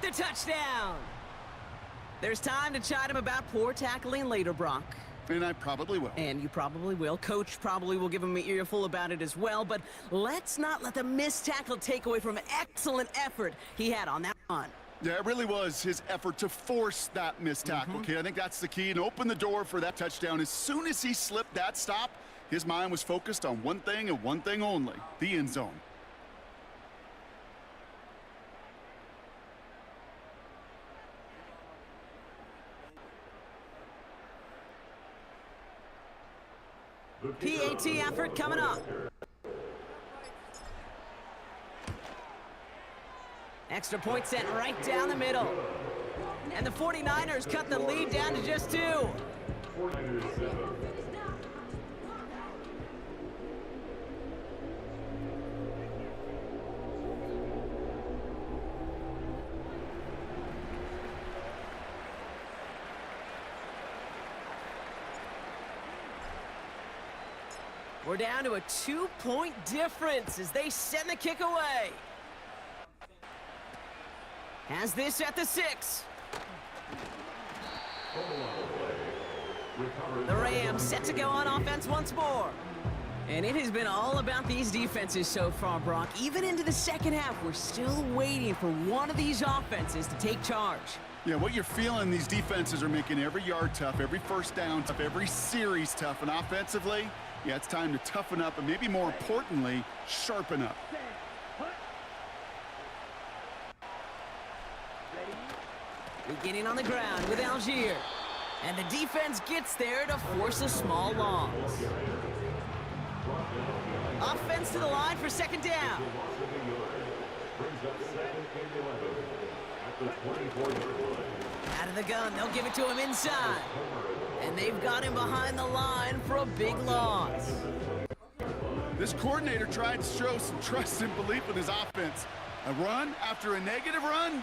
the touchdown. There's time to chide him about poor tackling later, Brock. And I probably will. And you probably will. Coach probably will give him an earful about it as well, but let's not let the missed tackle take away from an excellent effort he had on that one. Yeah, it really was his effort to force that missed tackle, kid. I think that's the key, and open the door for that touchdown. As soon as he slipped that stop, his mind was focused on one thing and one thing only, the end zone. PAT effort coming up. Extra point sent right down the middle. And the 49ers cut the lead down to just 2. We're down to a 2-point difference as they send the kick away. Has this at the 6. The Rams set to go on offense once more. And it has been all about these defenses so far, Brock. Even into the second half, we're still waiting for one of these offenses to take charge. Yeah, what you're feeling, these defenses are making every yard tough, every first down tough, every series tough. And offensively, yeah, it's time to toughen up and maybe more importantly, sharpen up. Beginning on the ground with Algier. And the defense gets there to force a small loss. Offense to the line for second down. Out of the gun, they'll give it to him inside. And they've got him behind the line for a big loss. This coordinator tried to show some trust and belief in his offense. A run after a negative run?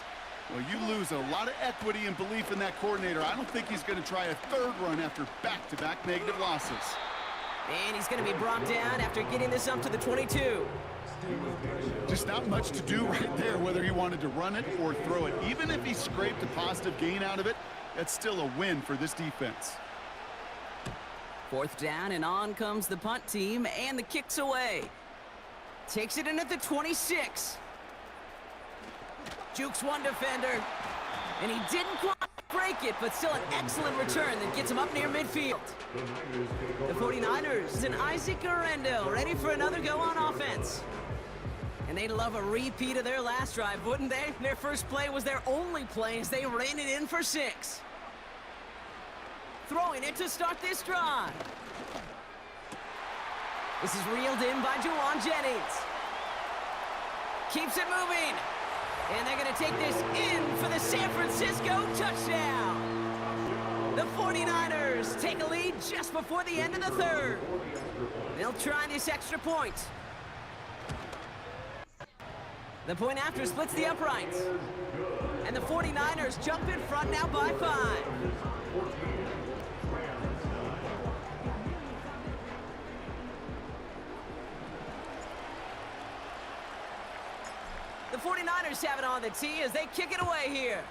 Well, you lose a lot of equity and belief in that coordinator. I don't think he's going to try a third run after back-to-back negative losses. And he's going to be brought down after getting this up to the 22. Just not much to do right there, whether he wanted to run it or throw it. Even if he scraped a positive gain out of it, that's still a win for this defense. Fourth down, and on comes the punt team, and the kick's away. Takes it in at the 26. Jukes one defender, and he didn't quite break it, but still an excellent return that gets him up near midfield. The 49ers and Isaac Arendo ready for another go on offense. And they'd love a repeat of their last drive, wouldn't they? Their first play was their only play as they ran it in for 6. Throwing it to start this drive. This is reeled in by Juwan Jennings. Keeps it moving. And they're going to take this in for the San Francisco touchdown. The 49ers take a lead just before the end of the third. They'll try this extra point. The point after splits the uprights. And the 49ers jump in front now by 5. The 49ers have it on the tee as they kick it away here.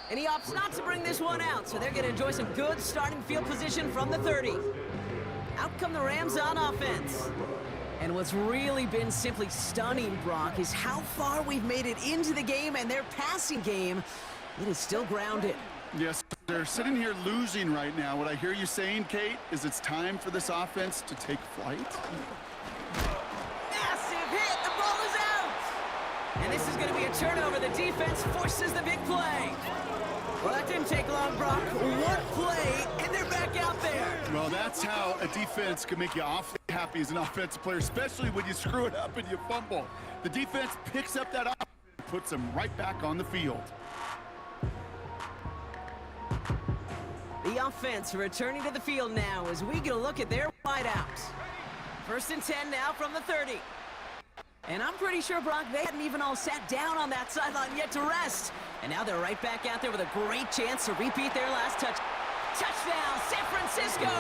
And he opts not to bring this one out, so they're going to enjoy some good starting field position from the 30. Out come the Rams on offense. And what's really been simply stunning, Brock, is how far we've made it into the game, and their passing game, it is still grounded. Yes, they're sitting here losing right now. What I hear you saying, Kate, is it's time for this offense to take flight. Massive hit, the ball is out! And this is going to be a turnover. The defense forces the big play. Well, that didn't take long, Brock. One play, and they're back out there. Well, that's how a defense can make you awfully happy as an offensive player, especially when you screw it up and you fumble. The defense picks up that offense and puts them right back on the field. The offense returning to the field now as we get a look at their wideouts. 1st and 10 now from the 30. And I'm pretty sure, Brock, they hadn't even all sat down on that sideline yet to rest. And now they're right back out there with a great chance to repeat their last touchdown, San Francisco!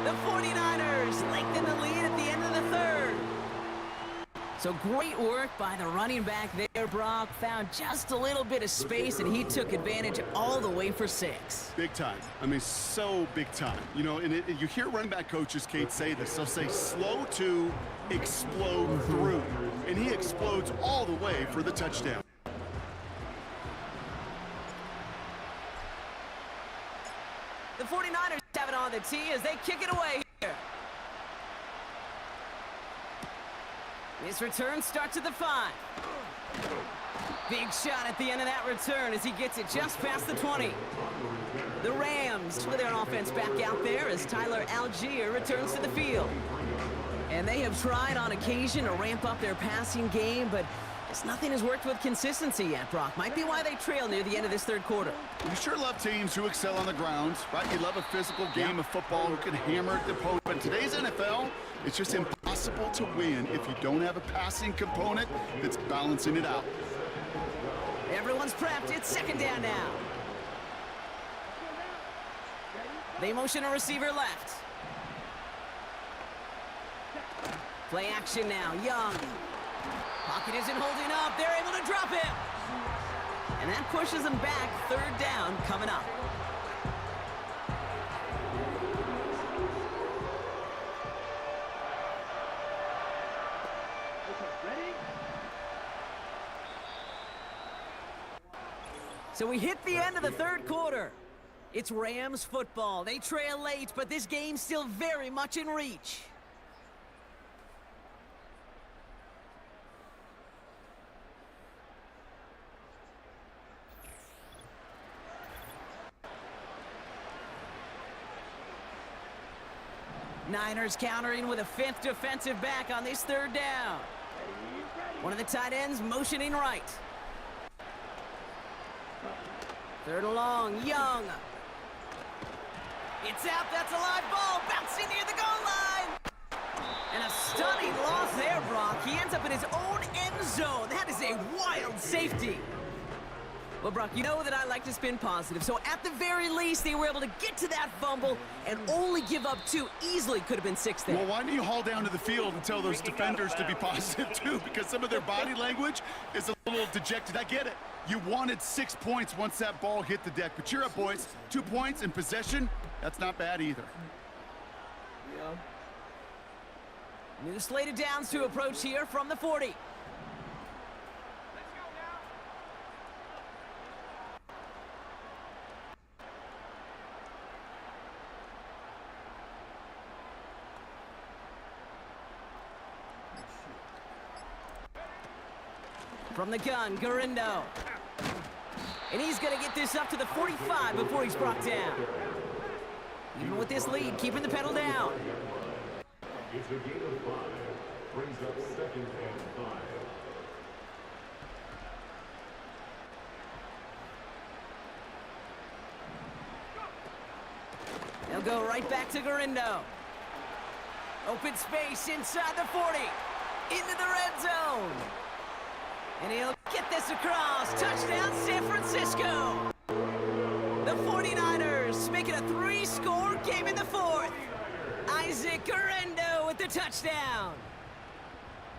The 49ers lengthen the lead at the end of the third. So great work by the running back there, Brock. Found just a little bit of space, and he took advantage all the way for 6. Big time. I mean, so big time. You know, and you hear running back coaches, Kate, say this. They'll say slow to explode through. And he explodes all the way for the touchdown. The 49ers have it on the tee as they kick it away here. This return starts at the 5. Big shot at the end of that return as he gets it just past the 20. The Rams with their offense back out there as Tyler Algier returns to the field. And they have tried on occasion to ramp up their passing game, but just nothing has worked with consistency yet, Brock. Might be why they trail near the end of this third quarter. You sure love teams who excel on the ground, right? You love a physical game of football who can hammer at the opponent. But today's NFL, it's just impossible to win if you don't have a passing component that's balancing it out. Everyone's prepped. It's second down now. They motion a receiver left. Play action now. Young. Pocket isn't holding up. They're able to drop him. And that pushes them back. Third down coming up. So we hit the end of the third quarter. It's Rams football. They trail late, but this game's still very much in reach. Niners countering with a 5th defensive back on this third down. One of the tight ends motioning right. Third and long, Young. It's out, that's a live ball, bouncing near the goal line. And a stunning loss there, Brock. He ends up in his own end zone. That is a wild safety. Well, Brock, you know that I like to spin positive, so at the very least, they were able to get to that fumble and only give up 2. Easily could have been 6 there. Well, why don't you haul down to the field and tell those defenders to be positive, too? Because some of their body language is a little dejected. I get it. You wanted 6 points once that ball hit the deck. But cheer up, boys. 2 points in possession, that's not bad either. Yeah. New slated downs to approach here from the 40. From the gun, Garindo. And he's going to get this up to the 45 before he's brought down. Even with this lead, keeping the pedal down. It's a gain of 5. Brings up 2nd and 5. They'll go right back to Garindo. Open space inside the 40. Into the red zone. And he'll get this across. Touchdown, San Francisco. The 49ers make it a 3-score game in the 4th. Isaac Garindo with the touchdown.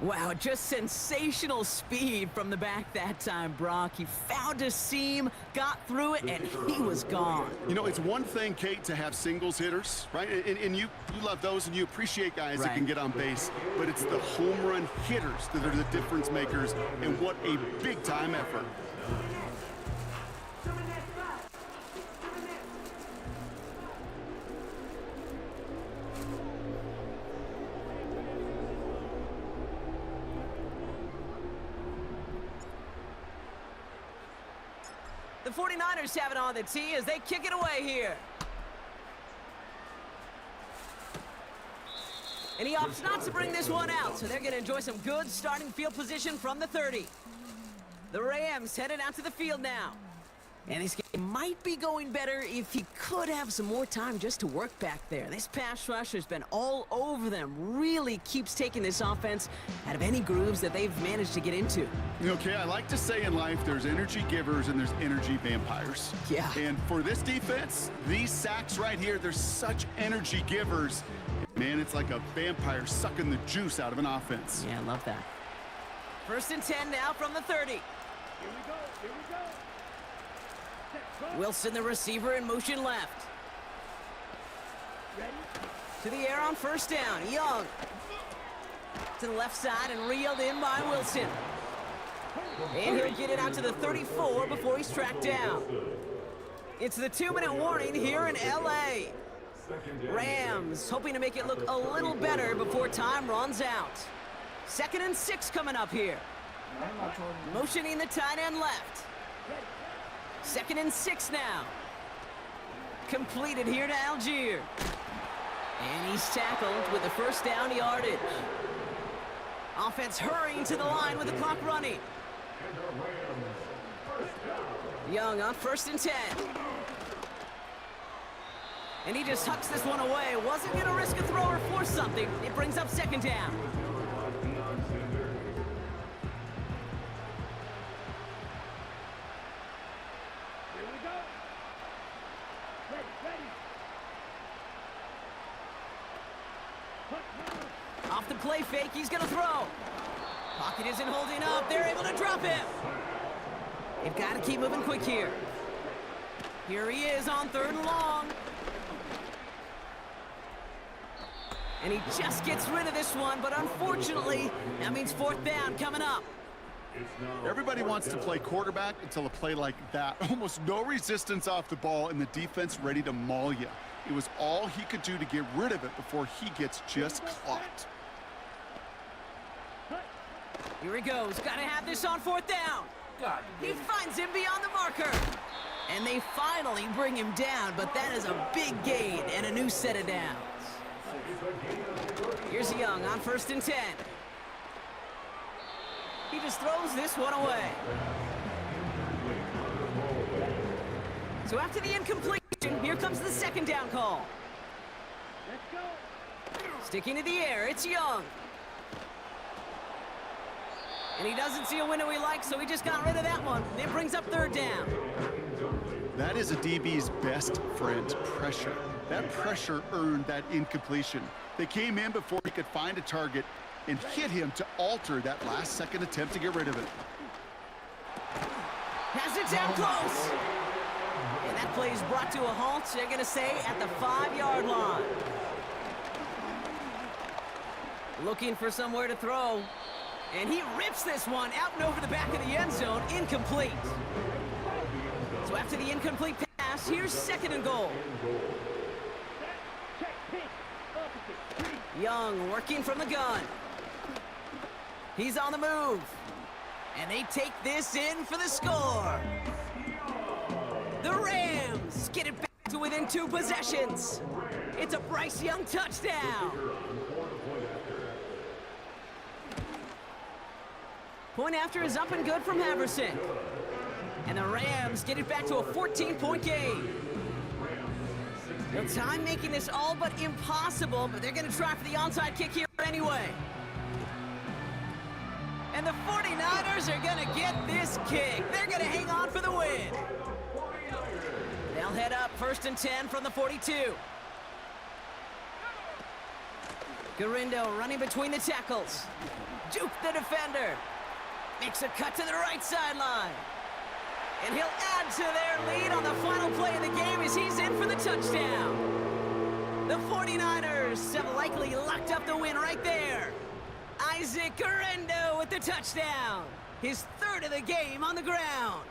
Wow, just sensational speed from the back that time, Brock. He found a seam, got through it, and he was gone. You know, it's one thing, Kate, to have singles hitters, right? And you love those, and you appreciate guys that can get on base. But it's the home run hitters that are the difference makers, and what a big-time effort. The 49ers have it on the tee as they kick it away here. And he opts not to bring this one out, so they're going to enjoy some good starting field position from the 30. The Rams headed out to the field now. And this game might be going better if he could have some more time just to work back there. This pass rush has been all over them. Really keeps taking this offense out of any grooves that they've managed to get into. Okay, I like to say in life there's energy givers and there's energy vampires. Yeah. And for this defense, these sacks right here, they're such energy givers. Man, it's like a vampire sucking the juice out of an offense. Yeah, I love that. First and 10 now from the 30. Wilson, the receiver, in motion left. To the air on first down. Young. To the left side and reeled in by Wilson. And he'll get it out to the 34 before he's tracked down. It's the 2-minute warning here in L.A. Rams hoping to make it look a little better before time runs out. 2nd and 6 coming up here. Motioning the tight end left. 2nd and 6 now. Completed here to Algier. And he's tackled with the first down yardage. Offense hurrying to the line with the clock running. Young on 1st and 10. And he just hucks this one away. Wasn't going to risk a throw or force something. It brings up 2nd down. Off the play fake, he's going to throw. Pocket isn't holding up. They're able to drop him. They've got to keep moving quick here. Here he is on 3rd and long. And he just gets rid of this one, but unfortunately, that means 4th down coming up. Everybody wants to play quarterback until a play like that. Almost no resistance off the ball and the defense ready to maul you. It was all he could do to get rid of it before he gets just clocked. Here he goes. Got to have this on 4th down. He finds him beyond the marker. And they finally bring him down, but that is a big gain and a new set of downs. Here's Young on 1st and 10. He just throws this one away. So after the incompletion, here comes the 2nd down call. Sticking to the air, it's Young. And he doesn't see a window he likes, so he just got rid of that one. It brings up 3rd down. That is a DB's best friend, pressure. That pressure earned that incompletion. They came in before he could find a target and hit him to alter that last-second attempt to get rid of it. Has it down close. And that play is brought to a halt, they're going to say, at the 5-yard line. Looking for somewhere to throw. And he rips this one out and over the back of the end zone, incomplete. So after the incomplete pass, here's 2nd and goal. Young working from the gun. He's on the move. And they take this in for the score. The Rams get it back to within 2 possessions. It's a Bryce Young touchdown. Point after is up and good from Haverson. And the Rams get it back to a 14-point game. No time making this all but impossible, but they're going to try for the onside kick here anyway. And the 49ers are going to get this kick. They're going to hang on for the win. They'll head up 1st and 10 from the 42. Garindo running between the tackles. Juke the defender. Makes a cut to the right sideline. And he'll add to their lead on the final play of the game as he's in for the touchdown. The 49ers have likely locked up the win right there. Isaac Garindo with the touchdown. His 3rd of the game on the ground.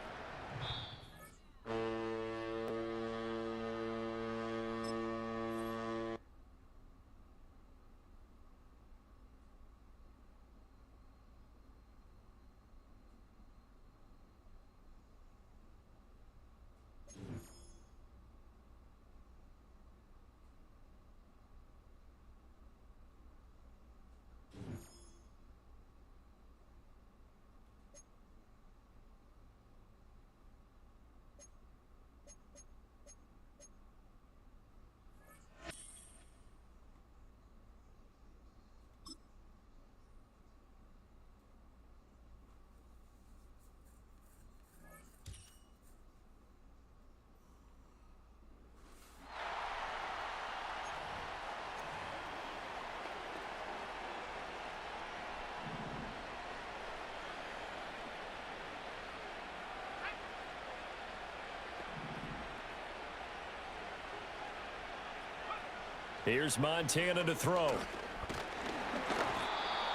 Here's Montana to throw.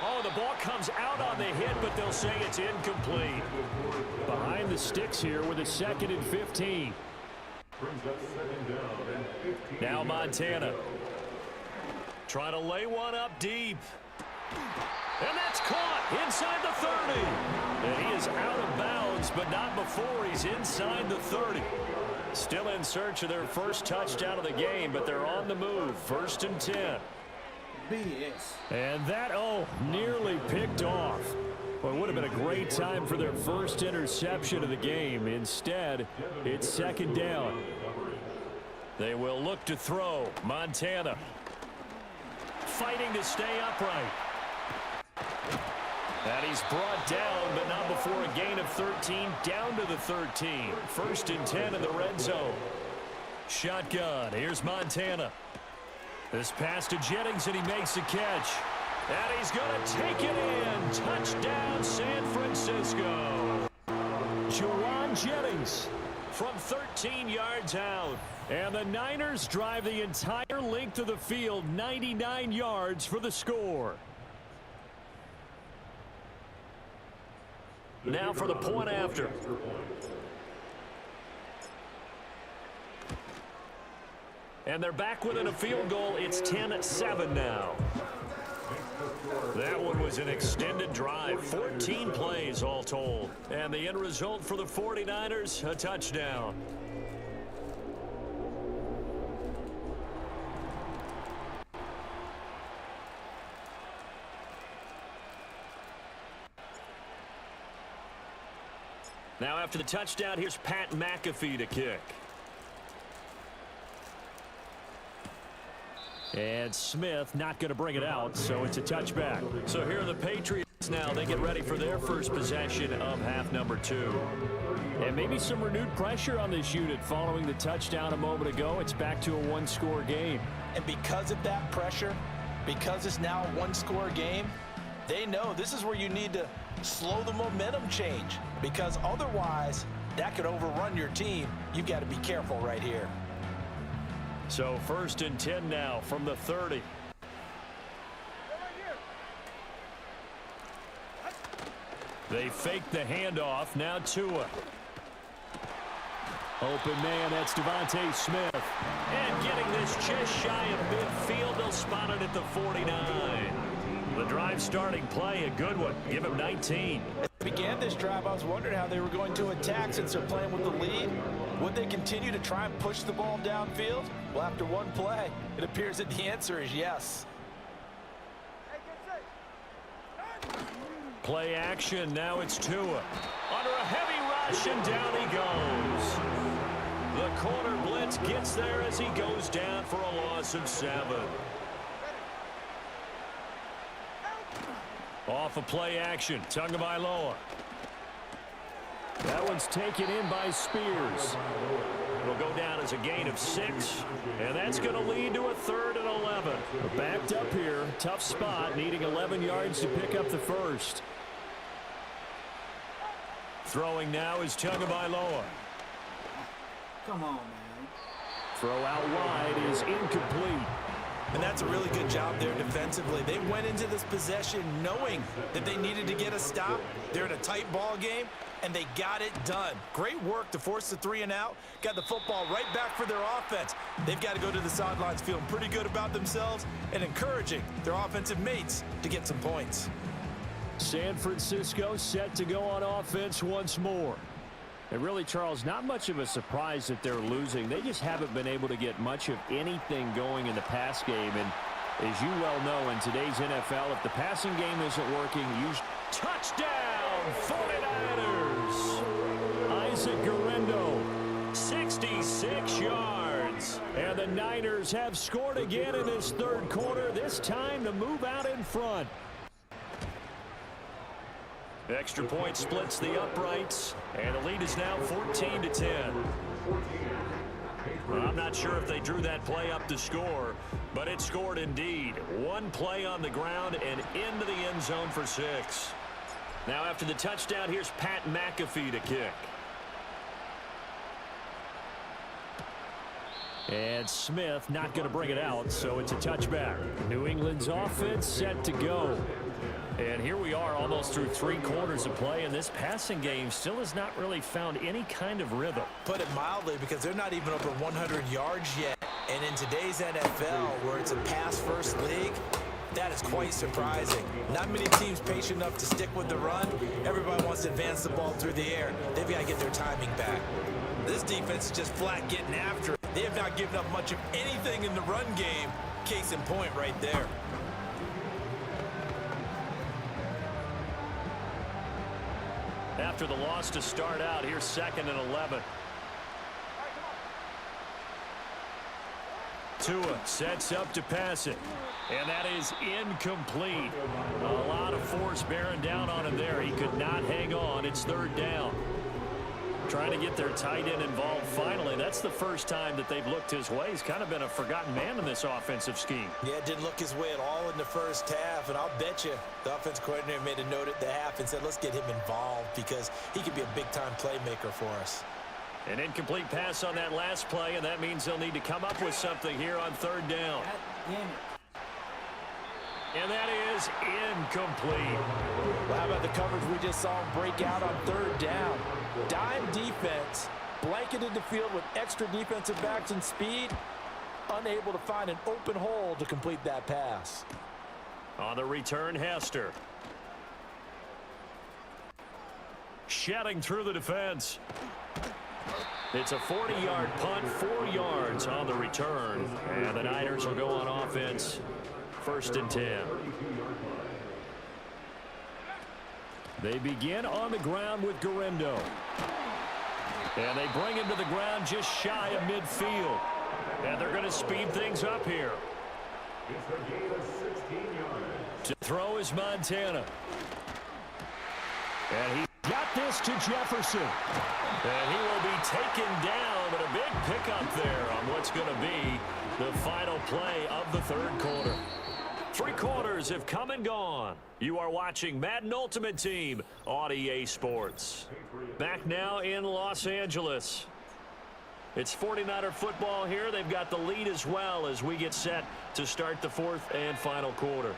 Oh, the ball comes out on the hit, but they'll say it's incomplete. Behind the sticks here with a 2nd and 15. Now Montana. Trying to lay one up deep. And that's caught inside the 30. And he is out of bounds, but not before he's inside the 30. Still in search of their first touchdown of the game, but they're on the move. 1st and 10. And that, nearly picked off. Well, it would have been a great time for their first interception of the game. Instead, it's 2nd down. They will look to throw. Montana fighting to stay upright. And he's brought down, but not before a gain of 13, down to the 13. 1st and 10 in the red zone. Shotgun. Here's Montana. This pass to Jennings, and he makes the catch. And he's going to take it in. Touchdown, San Francisco. Jawan Jennings from 13 yards out. And the Niners drive the entire length of the field, 99 yards for the score. Now for the point after. And they're back within a field goal. It's 10-7 now. That one was an extended drive. 14 plays all told. And the end result for the 49ers, a touchdown. Now after the touchdown, here's Pat McAfee to kick. And Smith not going to bring it out, so it's a touchback. So here are the Patriots now. They get ready for their first possession of half number 2. And maybe some renewed pressure on this unit following the touchdown a moment ago. It's back to a one-score game. And because of that pressure, because it's now a one-score game, they know this is where you need to slow the momentum change, because otherwise that could overrun your team. You've got to be careful right here. So 1st and 10 now from the 30. They fake the handoff. Now Tua. Open man, that's Devontae Smith. And getting this just shy of midfield, they'll spot it at the 49. The drive starting play, a good one. Give him 19. As they began this drive, I was wondering how they were going to attack since they're playing with the lead. Would they continue to try and push the ball downfield? Well, after one play, it appears that the answer is yes. Play action, now it's Tua. Under a heavy rush, and down he goes. The corner blitz gets there as he goes down for a loss of 7. Off of play action, Tagovailoa. That one's taken in by Spears. It'll go down as a gain of 6, and that's going to lead to a 3rd and 11. We're backed up here, tough spot, needing 11 yards to pick up the first. Throwing now is Tagovailoa. Come on, man. Throw out wide is incomplete. And that's a really good job there defensively. They went into this possession knowing that they needed to get a stop. They're in a tight ball game, and they got it done. Great work to force the 3 and out. Got the football right back for their offense. They've got to go to the sidelines feeling pretty good about themselves and encouraging their offensive mates to get some points. San Francisco set to go on offense once more. And really, Charles, not much of a surprise that they're losing. They just haven't been able to get much of anything going in the pass game. And as you well know, in today's NFL, if the passing game isn't working, you touchdown 49ers. Isaac Guerrero, 66 yards. And the Niners have scored again in this third quarter, this time to move out in front. Extra point splits the uprights, and the lead is now 14-10. Well, I'm not sure if they drew that play up to score, but it scored indeed. One play on the ground and into the end zone for 6. Now after the touchdown, here's Pat McAfee to kick. And Smith not going to bring it out, so it's a touchback. New England's offense set to go. And here we are almost through 3 quarters of play, and this passing game still has not really found any kind of rhythm. Put it mildly, because they're not even over 100 yards yet. And in today's NFL, where it's a pass-first league, that is quite surprising. Not many teams patient enough to stick with the run. Everybody wants to advance the ball through the air. They've got to get their timing back. This defense is just flat getting after it. They have not given up much of anything in the run game. Case in point right there. After the loss to start out, here's 2nd and 11. Tua sets up to pass it. And that is incomplete. A lot of force bearing down on him there. He could not hang on. It's 3rd down. Trying to get their tight end involved finally. That's the first time that they've looked his way. He's kind of been a forgotten man in this offensive scheme. Yeah, it didn't look his way at all in the first half. And I'll bet you the offense coordinator made a note at the half and said, let's get him involved because he could be a big-time playmaker for us. An incomplete pass on that last play, and that means they'll need to come up with something here on 3rd down. And that is incomplete. Well, how about the coverage we just saw him break out on 3rd down? Dime defense, blanketed the field with extra defensive backs and speed, unable to find an open hole to complete that pass. On the return, Hester. Shedding through the defense. It's a 40-yard punt, 4 yards on the return. And the Niners will go on offense. 1st and 10. They begin on the ground with Garendo. And they bring him to the ground just shy of midfield. And they're going to speed things up here. It's a gain of 16 yards. To throw is Montana. And he got this to Jefferson. And he will be taken down, but a big pickup there on what's going to be the final play of the 3rd quarter. 3 quarters have come and gone. You are watching Madden Ultimate Team on EA Sports. Back now in Los Angeles. It's 49er football here. They've got the lead as well as we get set to start the 4th and final quarter.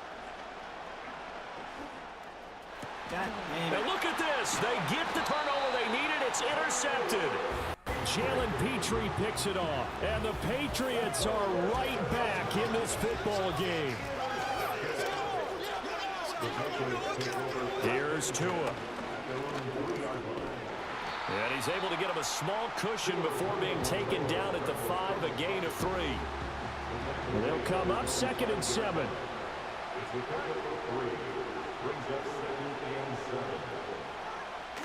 And look at this. They get the turnover they needed. It's intercepted. Jalen Petrie picks it off. And the Patriots are right back in this football game. Here's Tua. And he's able to get him a small cushion before being taken down at the 5, a gain of 3. They'll come up 2nd and 7.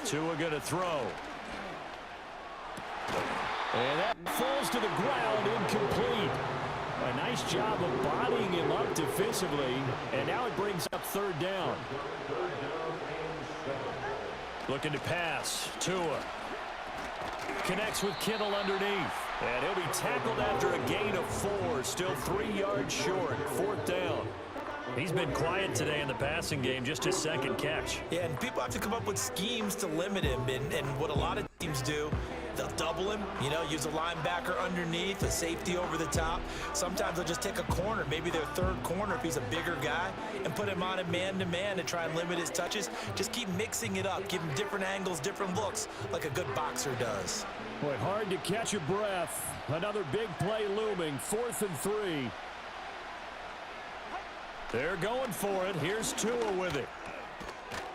Tua going to throw. And that falls to the ground, incomplete. A nice job of bodying him up defensively, and now it brings up 3rd down. Looking to pass. Tua connects with Kittle underneath, and he'll be tackled after a gain of 4, still 3 yards short. 4th down. He's been quiet today in the passing game, just his 2nd catch. Yeah, and people have to come up with schemes to limit him, and what a lot of teams do, they'll double him, use a linebacker underneath, a safety over the top. Sometimes they'll just take a corner, maybe their 3rd corner if he's a bigger guy, and put him on a man-to-man to try and limit his touches. Just keep mixing it up, give him different angles, different looks, like a good boxer does. Boy, hard to catch your breath. Another big play looming, 4th and 3. They're going for it. Here's Tua with it.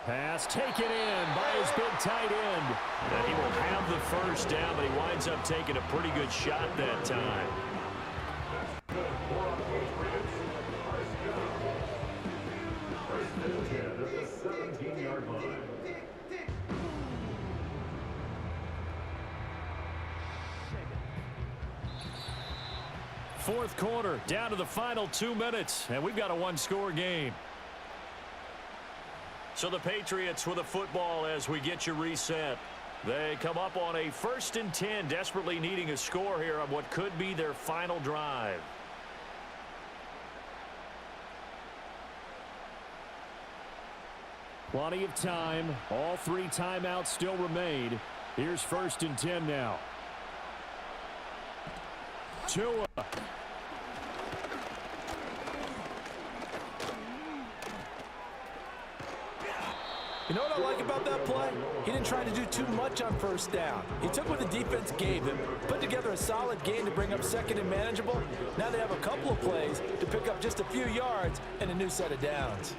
Pass taken in by his big tight end. And he will have the 1st down, but he winds up taking a pretty good shot that time. Fourth quarter, down to the final 2 minutes, and we've got a 1-score game. So the Patriots with a football as we get you reset. They come up on a 1st and 10, desperately needing a score here on what could be their final drive. Plenty of time. All 3 timeouts still remain. Here's 1st and 10 now. Tua. You know what I like about that play? He didn't try to do too much on first down. He took what the defense gave him, put together a solid game to bring up second and manageable. Now they have a couple of plays to pick up just a few yards and a new set of downs.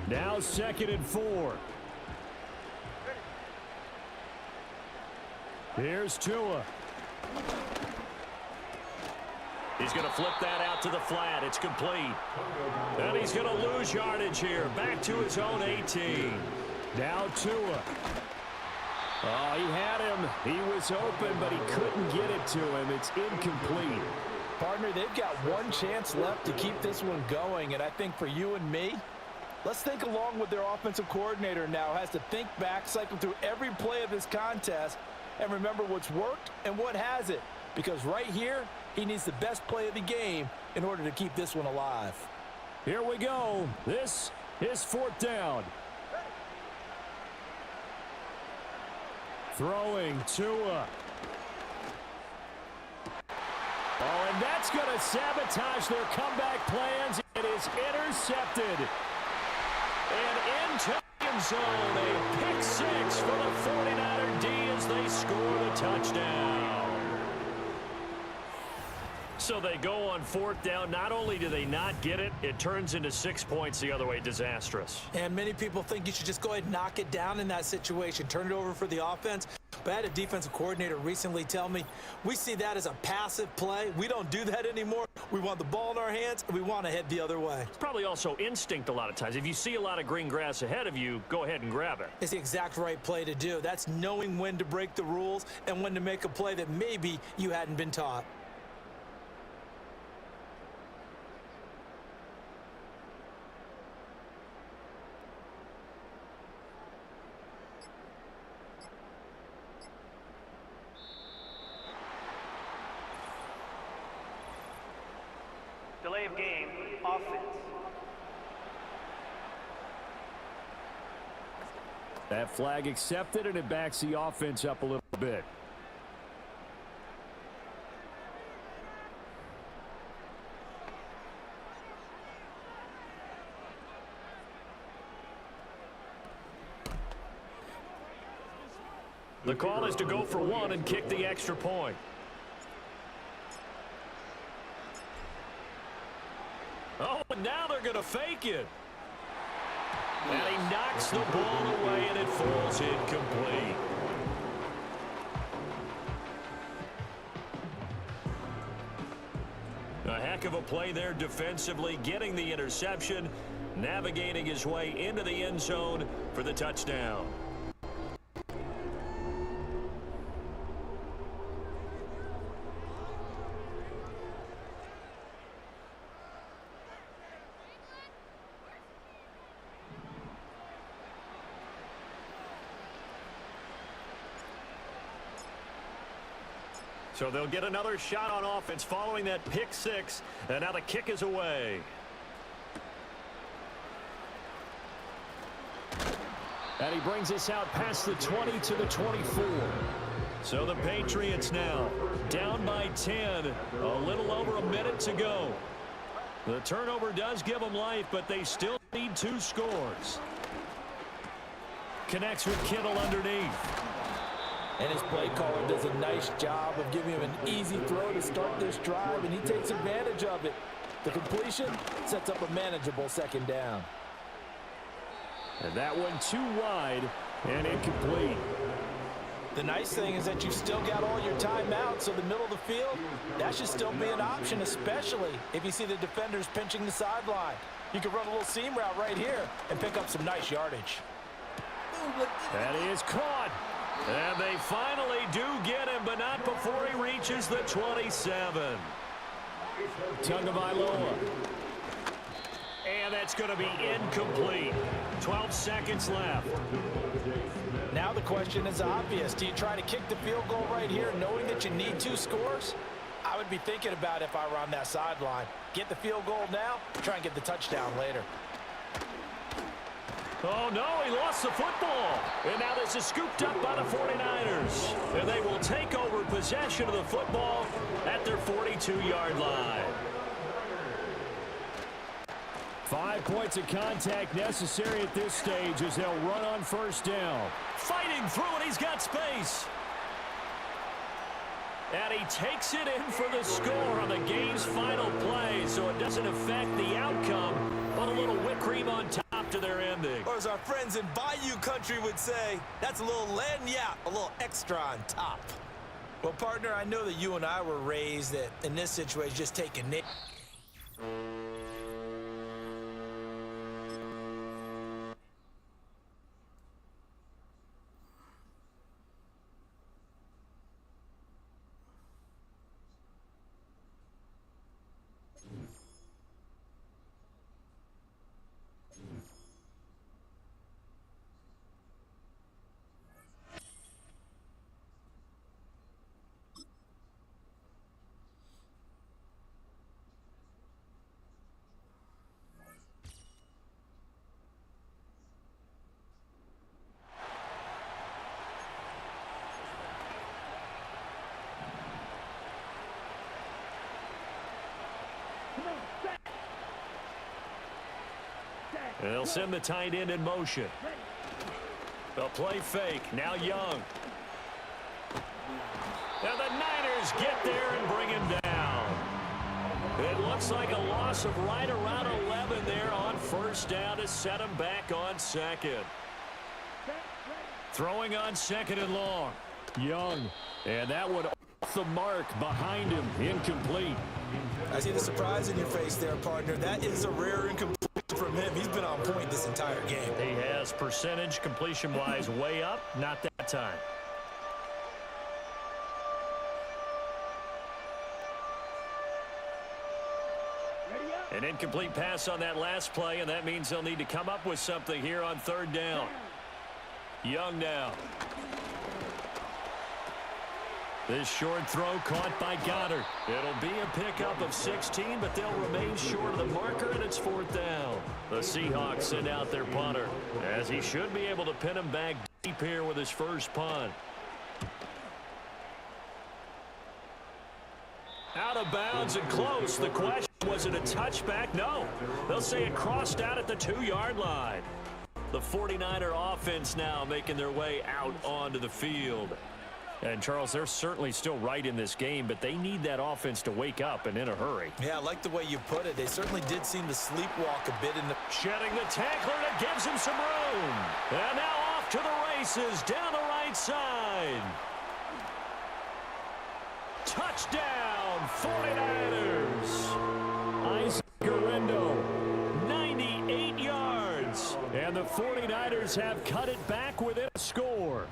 Now 2nd and 4. Here's Tua. He's going to flip that out to the flat. It's complete. And he's going to lose yardage here. Back to his own 18. Now Tua. Oh, he had him. He was open, but he couldn't get it to him. It's incomplete. Partner, they've got one chance left to keep this one going, and I think for you and me, let's think along with their offensive coordinator now. Has to think back, cycle through every play of this contest, and remember what's worked and what hasn't. Because right here, he needs the best play of the game in order to keep this one alive. Here we go. This is 4th down. Throwing Tua. Oh, and that's going to sabotage their comeback plans. It is intercepted. And into the end zone, a pick 6 for the 49er D as they score the touchdown. So they go on 4th down. Not only do they not get it, it turns into 6 points the other way. Disastrous. And many people think you should just go ahead and knock it down in that situation. Turn it over for the offense. But I had a defensive coordinator recently tell me, we see that as a passive play. We don't do that anymore. We want the ball in our hands, and we want to head the other way. It's probably also instinct a lot of times. If you see a lot of green grass ahead of you, go ahead and grab it. It's the exact right play to do. That's knowing when to break the rules and when to make a play that maybe you hadn't been taught. Delay of game, offense. That flag accepted, and it backs the offense up a little bit. The call is to go for 1 and kick the extra point. Oh, and now they're going to fake it. And he knocks the ball away, and it falls incomplete. A heck of a play there defensively, getting the interception, navigating his way into the end zone for the touchdown. So they'll get another shot on offense following that pick 6, and now the kick is away. And he brings us out past the 20 to the 24. So the Patriots now down by 10, a little over a minute to go. The turnover does give them life, but they still need 2 scores. Connects with Kittle underneath. And his play caller does a nice job of giving him an easy throw to start this drive, and he takes advantage of it. The completion sets up a manageable 2nd down. And that one too wide and incomplete. The nice thing is that you've still got all your timeouts, so the middle of the field, that should still be an option, especially if you see the defenders pinching the sideline. You can run a little seam route right here and pick up some nice yardage. And he is caught. And they finally do get him, but not before he reaches the 27. Tagovailoa. And that's going to be incomplete. 12 seconds left. Now the question is obvious. Do you try to kick the field goal right here knowing that you need 2 scores? I would be thinking about it if I were on that sideline. Get the field goal now, try and get the touchdown later. Oh, no, he lost the football. And now this is scooped up by the 49ers. And they will take over possession of the football at their 42-yard line. 5 points of contact necessary at this stage as they'll run on first down. Fighting through it, he's got space. And he takes it in for the score on the game's final play, so it doesn't affect the outcome, but a little whipped cream on top to their ending. Or as our friends in Bayou country would say, that's a little lagniappe, a little extra on top. Well, partner, I know that you and I were raised that in this situation, just take a nick. They'll send the tight end in motion. They'll play fake. Now Young. And the Niners get there and bring him down. It looks like a loss of right around 11 there on first down to set him back on second. Throwing on second and long. Young. And that would off the mark behind him. Incomplete. I see the surprise in your face there, partner. That is a rare incomplete from him. He's been on point this entire game. He has percentage completion-wise way up. Not that time. An incomplete pass on that last play, and that means they'll need to come up with something here on third down. Young now. This short throw caught by Goddard. It'll be a pickup of 16, but they'll remain short of the marker, and it's fourth down. The Seahawks send out their punter, as he should be able to pin him back deep here with his first punt. Out of bounds and close. The question, was it a touchback? No. They'll say it crossed out at the 2-yard line. The 49er offense now making their way out onto the field. And, Charles, they're certainly still right in this game, but they need that offense to wake up and in a hurry. Yeah, I like the way you put it. They certainly did seem to sleepwalk a bit in the... Shedding the tackler that gives him some room. And now off to the races down the right side. Touchdown, 49ers. Isaac Guerrero, 98 yards. And the 49ers have cut it back within a score.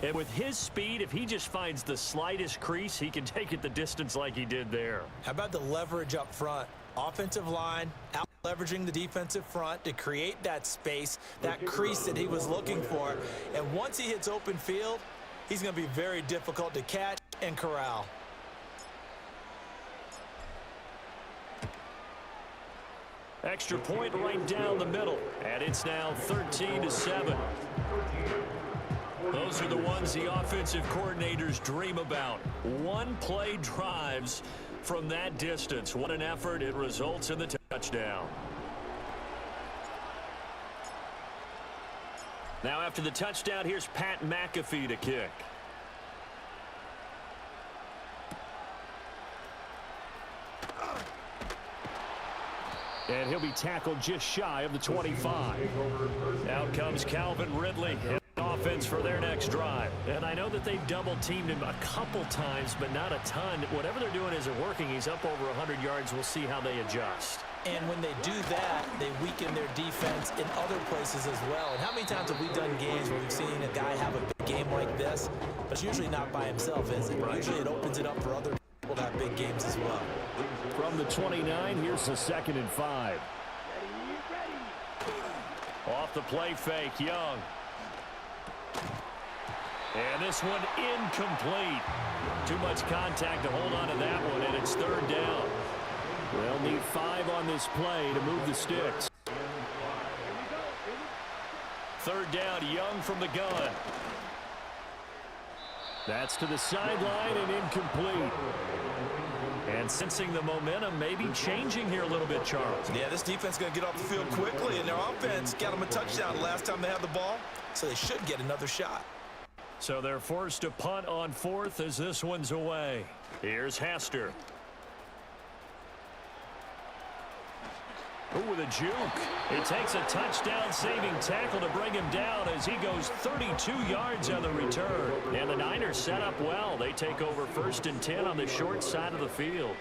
And with his speed, if he just finds the slightest crease, he can take it the distance like he did there. How about the leverage up front? Offensive line out leveraging the defensive front to create that space, that crease that he was looking for. And once he hits open field, he's going to be very difficult to catch and corral. Extra point right down the middle. And it's now 13-7. Those are the ones the offensive coordinators dream about. One-play drives from that distance. What an effort. It results in the touchdown. Now after the touchdown, here's Pat McAfee to kick. And he'll be tackled just shy of the 25. Out comes Calvin Ridley. Offense for their next drive. And I know that they've double-teamed him a couple times, but not a ton. Whatever they're doing isn't working. He's up over 100 yards. We'll see how they adjust. And when they do that, they weaken their defense in other places as well. And how many times have we done games where we've seen a guy have a big game like this? But it's usually not by himself, is it? Right. Usually it opens it up for other people to have big games as well. From the 29, here's the 2nd and 5. Off the play fake, Young. And this one incomplete. Too much contact to hold on to that one, and it's third down. They'll need 5 on this play to move the sticks. third down, Young from the gun. That's to the sideline and incomplete. And sensing the momentum may be changing here a little bit, Charles. Yeah, this defense is going to get off the field quickly, and their offense got them a touchdown the last time they had the ball, so they should get another shot. So they're forced to punt on fourth as this one's away. Here's Hester. Ooh, with a juke. It takes a touchdown-saving tackle to bring him down as he goes 32 yards on the return. And the Niners set up well. They take over 1st and 10 on the short side of the field.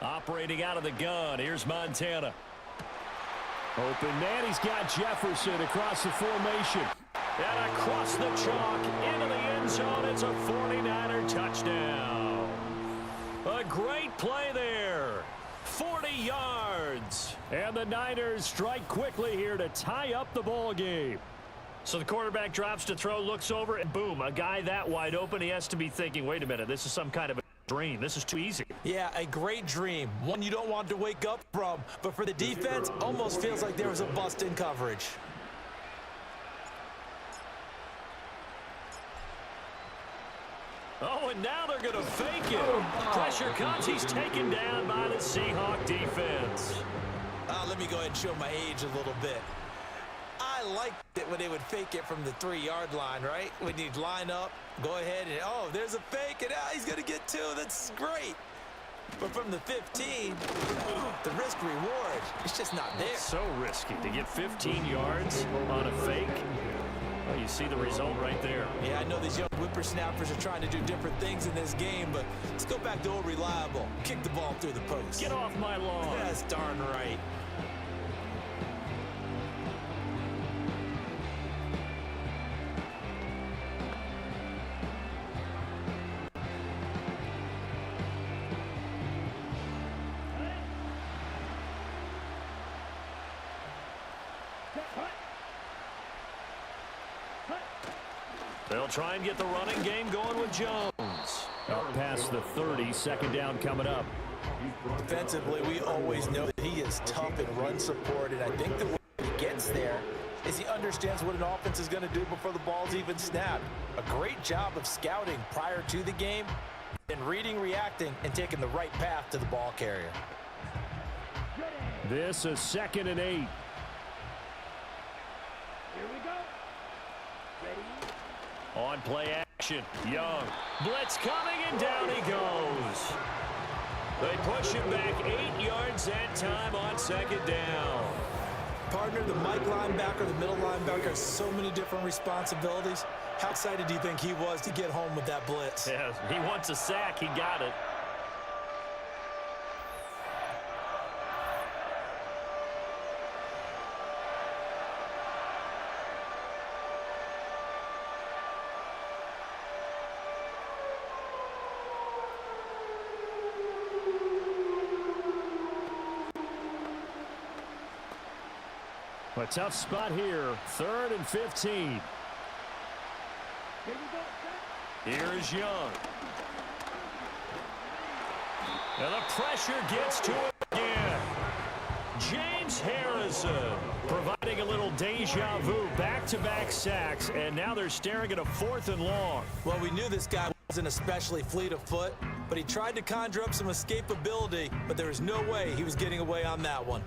Operating out of the gun, here's Montana. Open man, he's got Jefferson across the formation. And across the chalk, into the end zone, it's a 49er touchdown. A great play there. 40 yards. And the Niners strike quickly here to tie up the ball game. So the quarterback drops to throw, looks over, and boom, a guy that wide open, he has to be thinking, wait a minute, this is some kind of a dream. This is too easy. Yeah, a great dream. One you don't want to wake up from. But for the defense, almost feels like there was a bust in coverage. Oh, and now they're going to fake it. Pressure comes. He's taken down by the Seahawk defense. Let me go ahead and show my age a little bit. I liked it when they would fake it from the 3-yard line, right? When you'd line up, go ahead and, oh, there's a fake, and he's going to get 2. That's great. But from the 15, the risk-reward, it's just not there. So risky to get 15 yards on a fake. Well, you see the result right there. Yeah, I know these young whippersnappers are trying to do different things in this game, but let's go back to old reliable. Kick the ball through the post. Get off my lawn. That's darn right. They'll try and get the running game going with Jones. Up past the 30, second down coming up. Defensively, we always know that he is tough in run support, and I think the way he gets there is he understands what an offense is going to do before the ball's even snapped. A great job of scouting prior to the game and reading, reacting, and taking the right path to the ball carrier. This is 2nd and 8. On play action, Young. Blitz coming, and down he goes. They push him back 8 yards that time on 2nd down. Partner, the Mike linebacker, the middle linebacker has so many different responsibilities. How excited do you think he was to get home with that blitz? Yeah, he wants a sack. He got it. A tough spot here, 3rd and 15. Here's Young. And the pressure gets to him again. James Harrison providing a little deja vu, back-to-back sacks, and now they're staring at a 4th and long. Well, we knew this guy wasn't especially fleet of foot, but he tried to conjure up some escapability, but there was no way he was getting away on that one.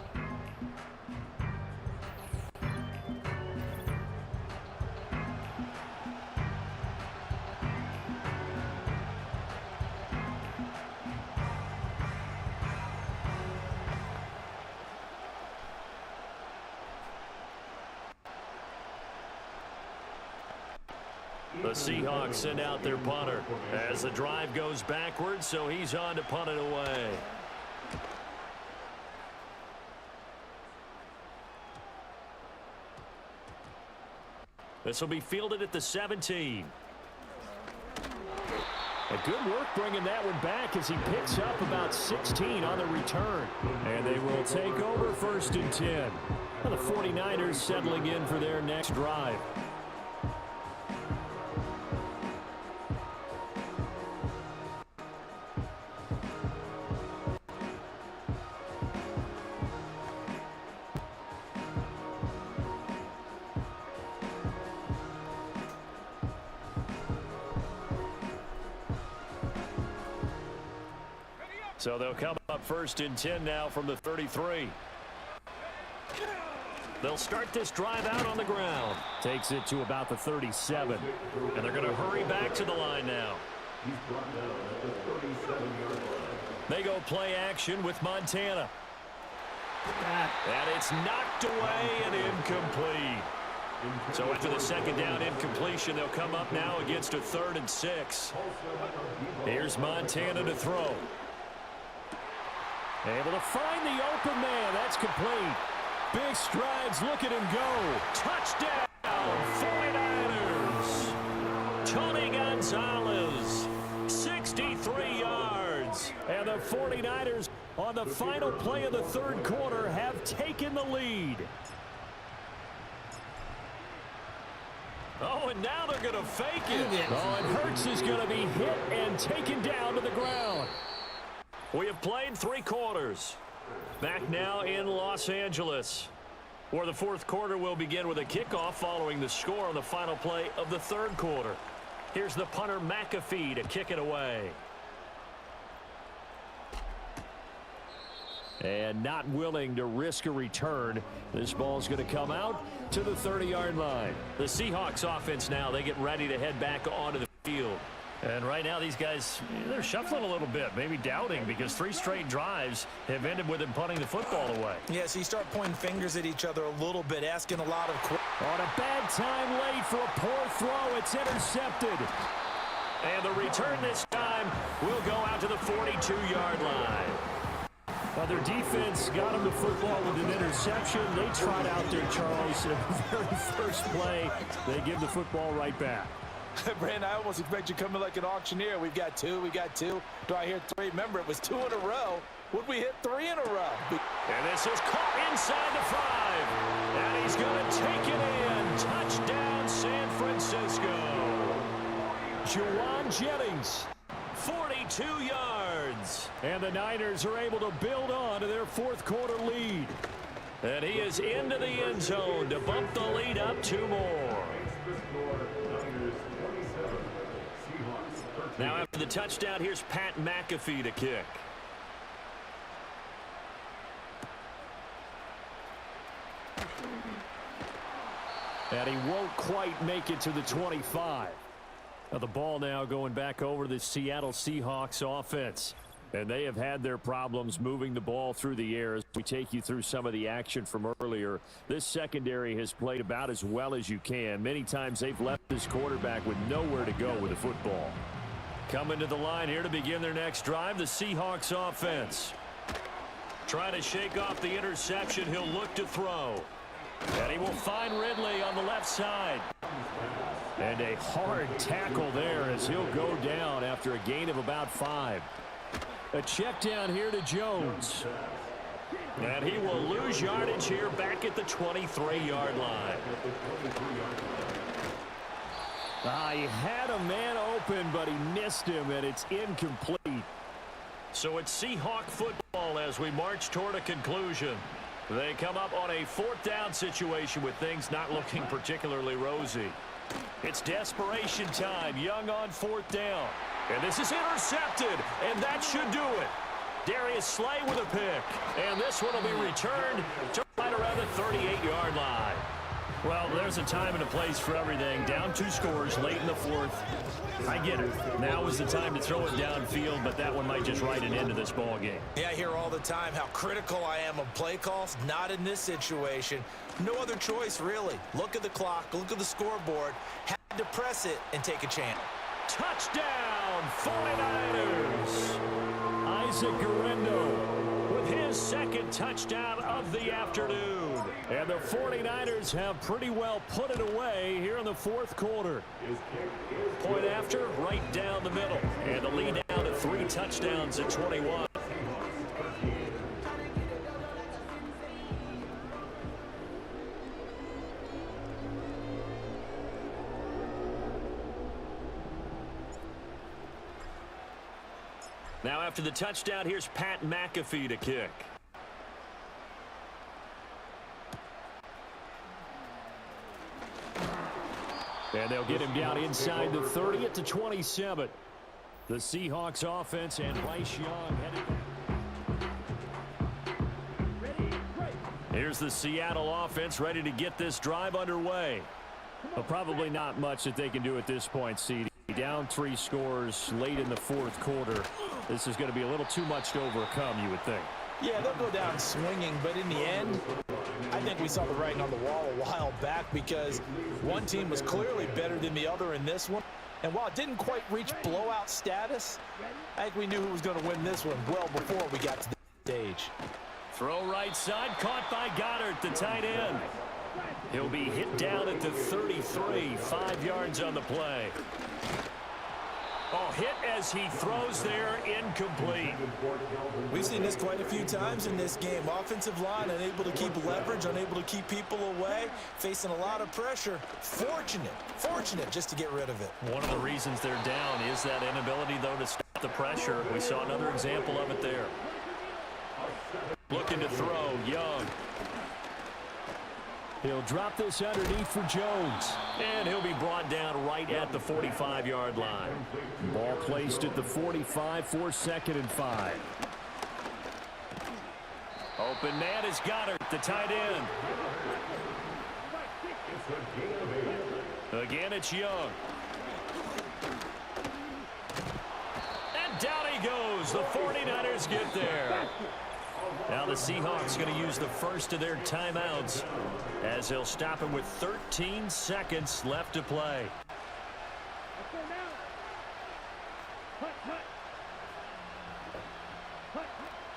The Seahawks send out their punter as the drive goes backwards, so he's on to punt it away. This will be fielded at the 17. A good work bringing that one back as he picks up about 16 on the return. And they will take over 1st and 10. And the 49ers settling in for their next drive. So they'll come up 1st and 10 now from the 33. They'll start this drive out on the ground. Takes it to about the 37. And they're going to hurry back to the line now. He's brought down at the 37-yard line. They go play action with Montana. And it's knocked away and incomplete. So after the second down incompletion, they'll come up now against a 3rd and 6. Here's Montana to throw. Able to find the open man. That's complete. Big strides. Look at him go. Touchdown, 49ers. Tony Gonzalez, 63 yards. And the 49ers on the final play of the 3rd quarter have taken the lead. Oh, and now they're going to fake it. Oh, and Hurts is going to be hit and taken down to the ground. We have played 3 quarters. Back now in Los Angeles, where the 4th quarter will begin with a kickoff following the score on the final play of the 3rd quarter. Here's the punter McAfee to kick it away. And not willing to risk a return. This ball's going to come out to the 30-yard line. The Seahawks offense now, they get ready to head back onto the field. And right now these guys, they're shuffling a little bit, maybe doubting, because 3 straight drives have ended with them punting the football away. Yeah, so you start pointing fingers at each other a little bit, asking a lot of questions. On a bad time late for a poor throw, it's intercepted. And the return this time will go out to the 42-yard line. Well, their defense got them the football with an interception. They trot out there, Charles, in the very first play. They give the football right back. Brandon, I almost expect you coming like an auctioneer. We've got 2, we got 2. Do I hear 3? Remember, it was 2 in a row. Would we hit 3 in a row? And this is caught inside the 5. And he's going to take it in. Touchdown, San Francisco. Juwan Jennings, 42 yards. And the Niners are able to build on to their 4th quarter lead. And he is into the end zone to bump the lead up 2 more. Now after the touchdown, here's Pat McAfee to kick. And he won't quite make it to the 25. Now the ball now going back over to the Seattle Seahawks offense. And they have had their problems moving the ball through the air. As we take you through some of the action from earlier, this secondary has played about as well as you can. Many times they've left this quarterback with nowhere to go with the football. Coming to the line here to begin their next drive, the Seahawks offense. Trying to shake off the interception, he'll look to throw. And he will find Ridley on the left side. And a hard tackle there as he'll go down after a gain of about 5. A check down here to Jones. And he will lose yardage here back at the 23-yard line. He had a man open, but he missed him, and it's incomplete. So it's Seahawk football as we march toward a conclusion. They come up on a 4th down situation with things not looking particularly rosy. It's desperation time. Young on 4th down. And this is intercepted, and that should do it. Darius Slay with a pick. And this one will be returned to right around the 38-yard line. Well, there's a time and a place for everything. Down 2 scores late in the 4th. I get it. Now is the time to throw it downfield, but that one might just write an end to this ball game. Yeah, I hear all the time how critical I am of play calls. Not in this situation. No other choice, really. Look at the clock. Look at the scoreboard. Had to press it and take a chance. Touchdown, 49ers. Isaac Guerrero with his 2nd touchdown of the afternoon. And the 49ers have pretty well put it away here in the 4th quarter. Point after, right down the middle. And the lead down to 3 touchdowns at 21. Now after the touchdown, here's Pat McAfee to kick. And they'll get him down inside the 30 at the 27. The Seahawks offense and Bryce Young headed back. Here's the Seattle offense ready to get this drive underway. Well, probably not much that they can do at this point, CD. Down 3 scores late in the fourth quarter. This is going to be a little too much to overcome, you would think. Yeah, they'll go down swinging, but in the end, I think we saw the writing on the wall a while back because one team was clearly better than the other in this one. And while it didn't quite reach blowout status, I think we knew who was going to win this one well before we got to the stage. Throw right side, caught by Goddard, the tight end. He'll be hit down at the 33, 5 yards on the play. Oh, hit as he throws there, incomplete. We've seen this quite a few times in this game. Offensive line unable to keep leverage, unable to keep people away, facing a lot of pressure. Fortunate just to get rid of it. One of the reasons they're down is that inability, though, to stop the pressure. We saw another example of it there. Looking to throw, Young. He'll drop this underneath for Jones. And he'll be brought down right at the 45-yard line. Ball placed at the 45 for 2nd and 5. Open man is Goddard, the tight end. Again, it's Young. And down he goes. The 49ers get there. Now the Seahawks going to use the first of their timeouts as they'll stop him with 13 seconds left to play.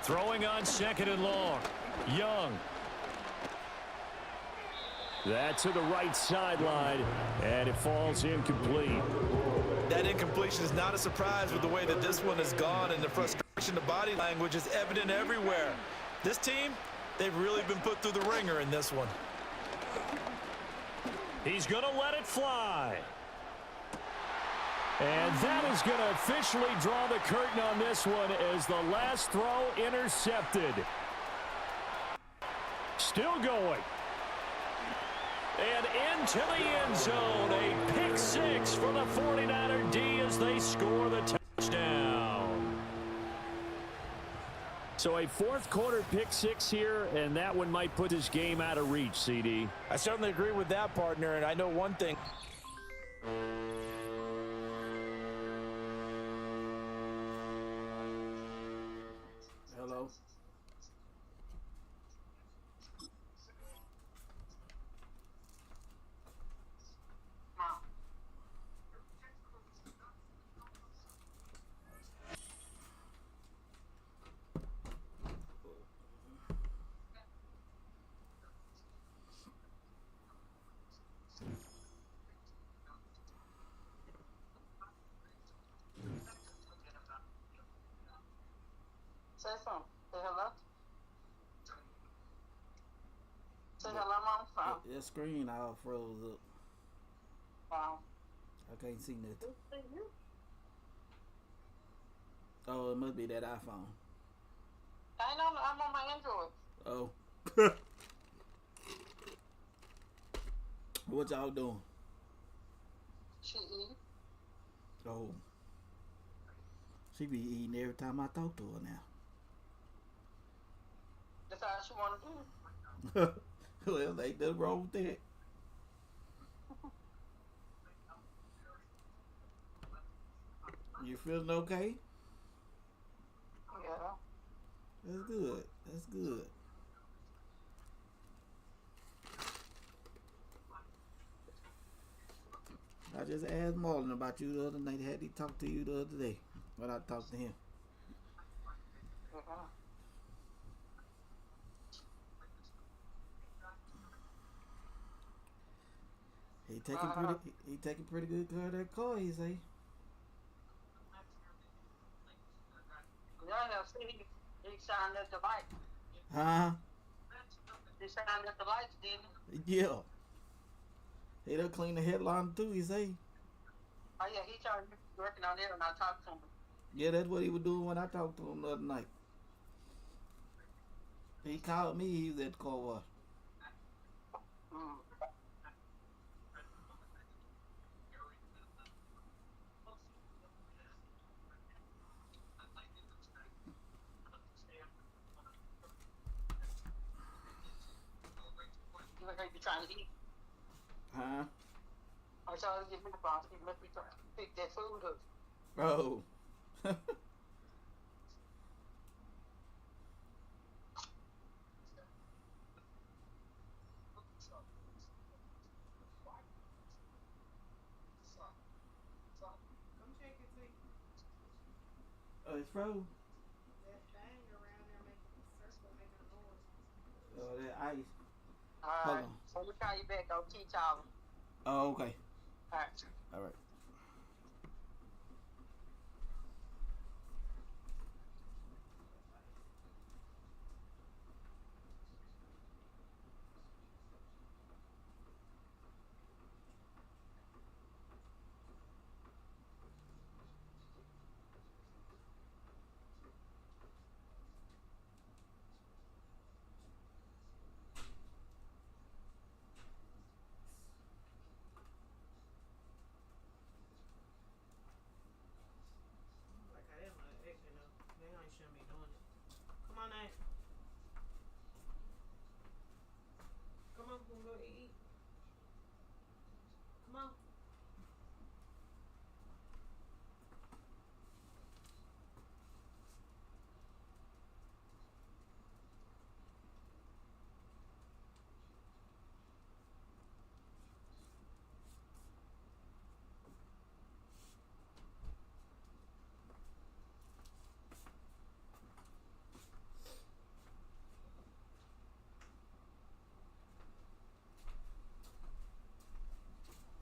Throwing on 2nd and long. Young. That's to the right sideline, and it falls incomplete. That incompletion is not a surprise with the way that this one has gone, and the frustration, the body language is evident everywhere. This team, they've really been put through the ringer in this one. He's going to let it fly. And that is going to officially draw the curtain on this one as the last throw intercepted. Still going. And into the end zone. A pick 6 for the 49er D as they score the touchdown. So a fourth quarter pick 6 here, and that one might put this game out of reach, CD. I certainly agree with that, partner, and I know one thing. Hello. Say something. Say hello. Say hello, Mom. That screen all froze up. Wow. I can't see nothing. Oh, it must be that iPhone. I know. I'm on my Android. Oh. What y'all doing? She eat. Oh. She be eating every time I talk to her now. That's all she want to do. Well, ain't nothing wrong with that. You feeling okay? Yeah. That's good. That's good. I just asked Marlon about you the other night. Had he talked to you the other day when I talked to him? He taking pretty good care of that car, he say. Yeah, see, he signed up the light. Huh? He signed up the lights, didn't Yeah. He done clean the headline too, he say. Oh, yeah, he started working on it when I talked to him. Yeah, that's what he was doing when I talked to him the other night. He called me, he was at the car wash. trying to eat. Huh? I tried to get me the box. You must be trying to pick that food up. Oh. Come check it, see. Oh, it's froze. That thing around there making a circle, making a noise. Oh, that ice. All Hold right. on. So we call you back. I'll teach y'all. Oh, okay. All right. All right. Like I am not acting up. They ain't shouldn't be doing it. Come on, Nate. Come on, we're gonna go eat. Come on.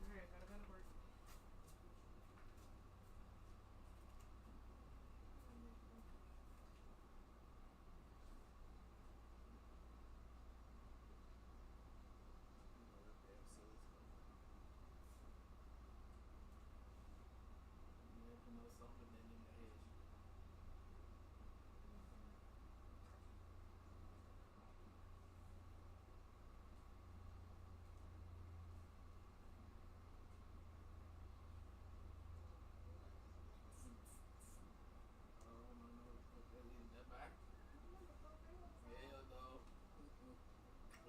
Alright, gotta go to work. Hell no.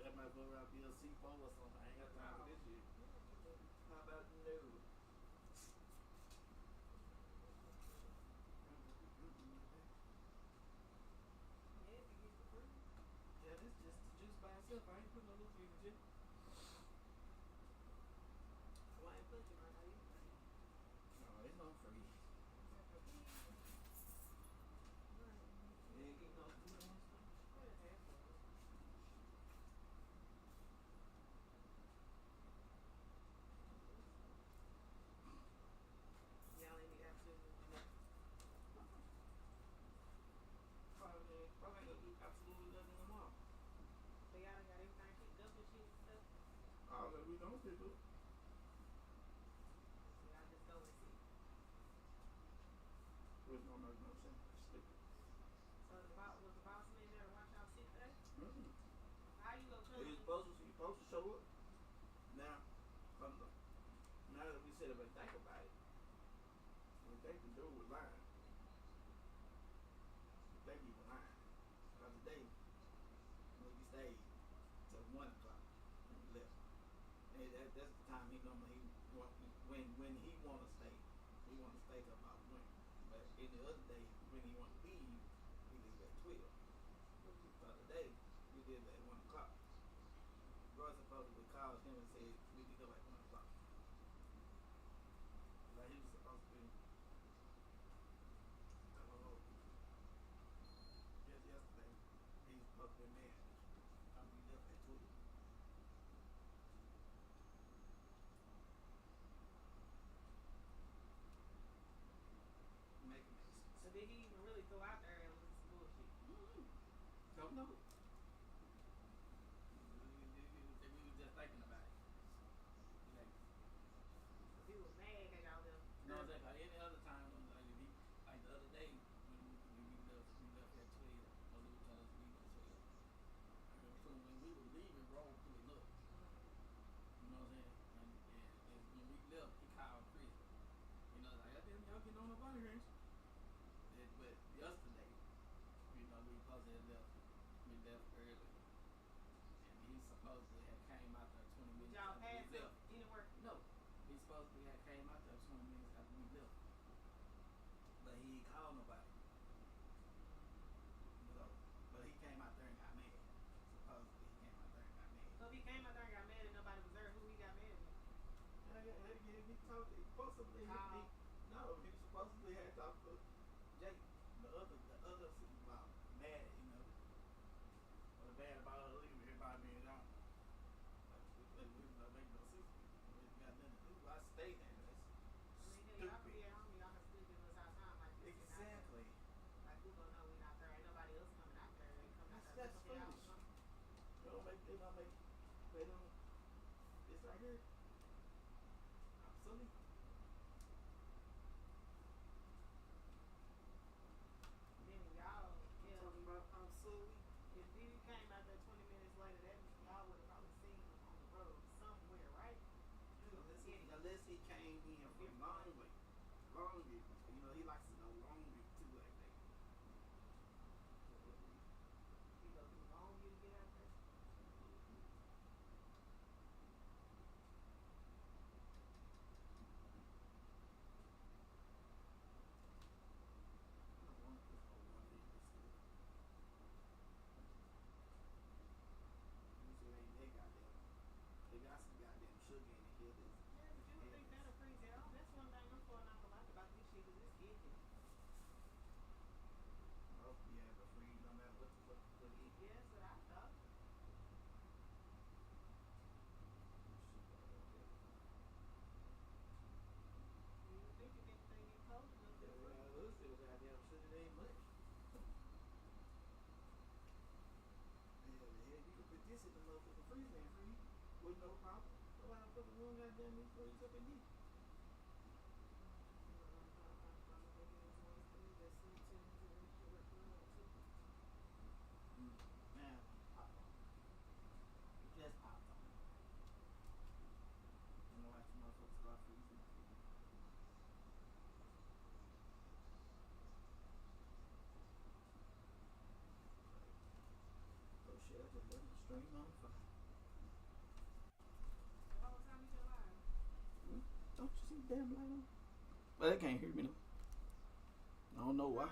That might go around be a C4 or something. I ain't got time for this shit. How about no? Yeah, if you get the fruit. Yeah, this just the juice by itself. I ain't putting no little bit in it. Why ain't put you right now? You No, it's not free. Yeah, get no food on stuff. Y'all ain't need absolutely nothing. Probably ain't gonna do absolutely nothing tomorrow. So y'all done got everything picked up and shit and stuff. All that we don't pick up. So y'all just go and see. Which don't make no sense. Stupid. So was the boss man there to watch y'all sit today? Mm-mm. How you gonna come? You supposed to show up. Now, now that we sit up and think about it, we think the dude was lying. We think he was lying. Because today, when we stayed till 1 o'clock when we left. And that's the time he normally when he wanna stay. He wanna stay till about 1. But in the other day, when he wanna leave, he leave at 12. But today, we did at 1 o'clock. Roy supposedly called him and said we need to go at 1 o'clock. Like he was supposed to be. Just yesterday, he was supposed to be mad. We left at 12. Making it. So did he even really go out there and was some bullshit? Don't know. We were just thinking about it. Like, Cause he was mad that y'all left. no, it's like any other time, like if he, like the other day when we left at 12. Or they would tell us to leave at 12. So when we were leaving, Roll pulling up. You know what I'm saying? And when we left, he called Chris. You know, like, I didn't y'all get on the body range. But yesterday, you know, we supposed to have left. We left early. And he supposedly had came out there supposedly had came out there 20 minutes after we left. But he ain't called nobody. So, but he came out there and got mad. Supposedly he came out there and got mad. So if he came out there and got mad and nobody was there, who he got mad at? He told he supposedly no, he supposedly had talked to Jake, the other about mad, you know. Or bad about leaving everybody being out. Like we don't make no sense. We got nothing to do. I stay there. That's Y'all could be at home, y'all can still give us our time like this. exactly. Like we gonna know we not there. Ain't nobody else coming out there. They coming out there. That's foolish. They don't make it's right here. Obsolete. Then y'all, Talking about obsolete. if Diddy came out there 20 minutes later, that means y'all would have probably seen him on the road somewhere, right? Unless he came in from long way. Long way. You know, he likes to go long way too, like that. He go through long you to get out there. I don't want this whole one in this stuff. They got some goddamn sugar in it here. Yeah, but you would think that'll freeze it off. That's one thing I'm for not gonna like about this shit, 'cause it's icky. Oh, yeah, but free no matter what the fuck you put in. Yeah, that's what I thought. You would think if anything get cold enough, Yeah, it'll freeze. well, it was goddamn sugar, it ain't much. Yeah, the hell, you could put this in the motherfucking freezer and freeze with no problem. So why the fuck we don't goddamn need freeze up in here? Man, pop on. It just popped on. You know, watch the motherfuckers start freezing. Oh shit, I just left the stream on fire. All the time you been live. Don't you see the damn light on? Well, they can't hear me now. I don't know why.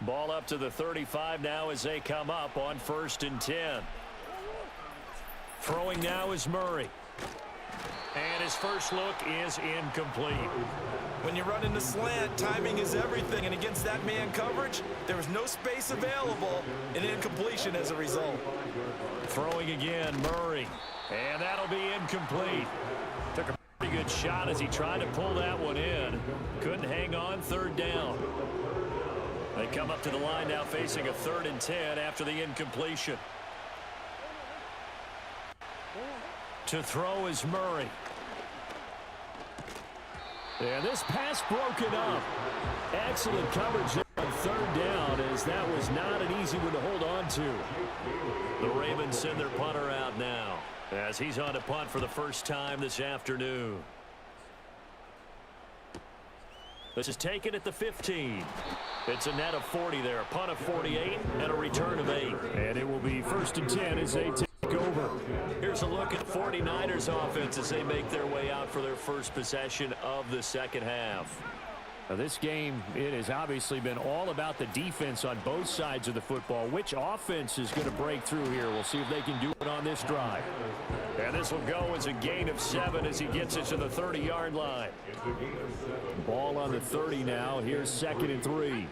Ball up to the 35 now as they come up on 1st and 10. Throwing now is Murray. And his first look is incomplete. When you run into slant, timing is everything. And against that man coverage, there was no space available, and incompletion as a result. Throwing again, Murray. And that'll be incomplete. Took a pretty good shot as he tried to pull that one in. Couldn't hang on, 3rd down. They come up to the line now facing a 3rd and 10 after the incompletion. To throw is Murray. And this pass broken up. Excellent coverage there on 3rd down, as that was not an easy one to hold on to. The Ravens send their punter out now as he's on to punt for the first time this afternoon. This is taken at the 15. It's a net of 40 there, a punt of 48 and a return of 8. And it will be 1st and 10 as they take over. Here's a look at 49ers offense as they make their way out for their first possession of the second half. Now this game, it has obviously been all about the defense on both sides of the football. Which offense is going to break through here? We'll see if they can do it on this drive. And this will go as a gain of 7 as he gets it to the 30-yard line. Ball on the 30 now. Here's 2nd and 3.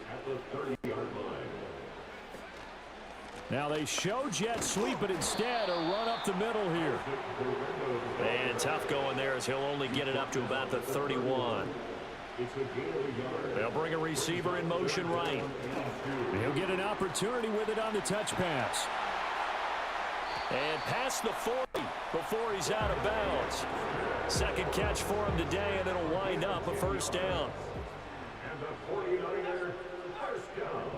Now they show jet sweep, but instead a run up the middle here. And tough going there as he'll only get it up to about the 31. They'll bring a receiver in motion right. He'll get an opportunity with it on the touch pass. And past the 40 before he's out of bounds. Second catch for him today, and it'll wind up a 1st down. And the 49ers first down.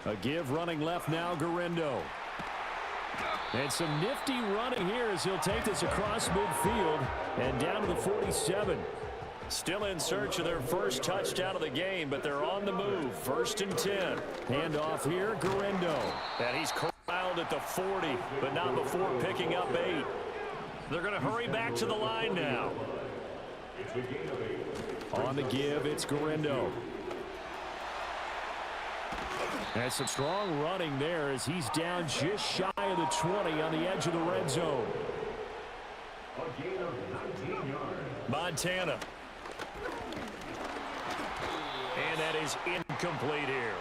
A give running left now, Garindo. And some nifty running here as he'll take this across midfield and down to the 47. Still in search of their first touchdown of the game, but they're on the move. 1st and 10. Handoff here, Garindo. And he's corralled at the 40, but not before picking up 8. They're going to hurry back to the line now. On the give, it's Garindo. And some strong running there as he's down just shy of the 20 on the edge of the red zone. A gain of 19 yards. Montana. And that is incomplete here.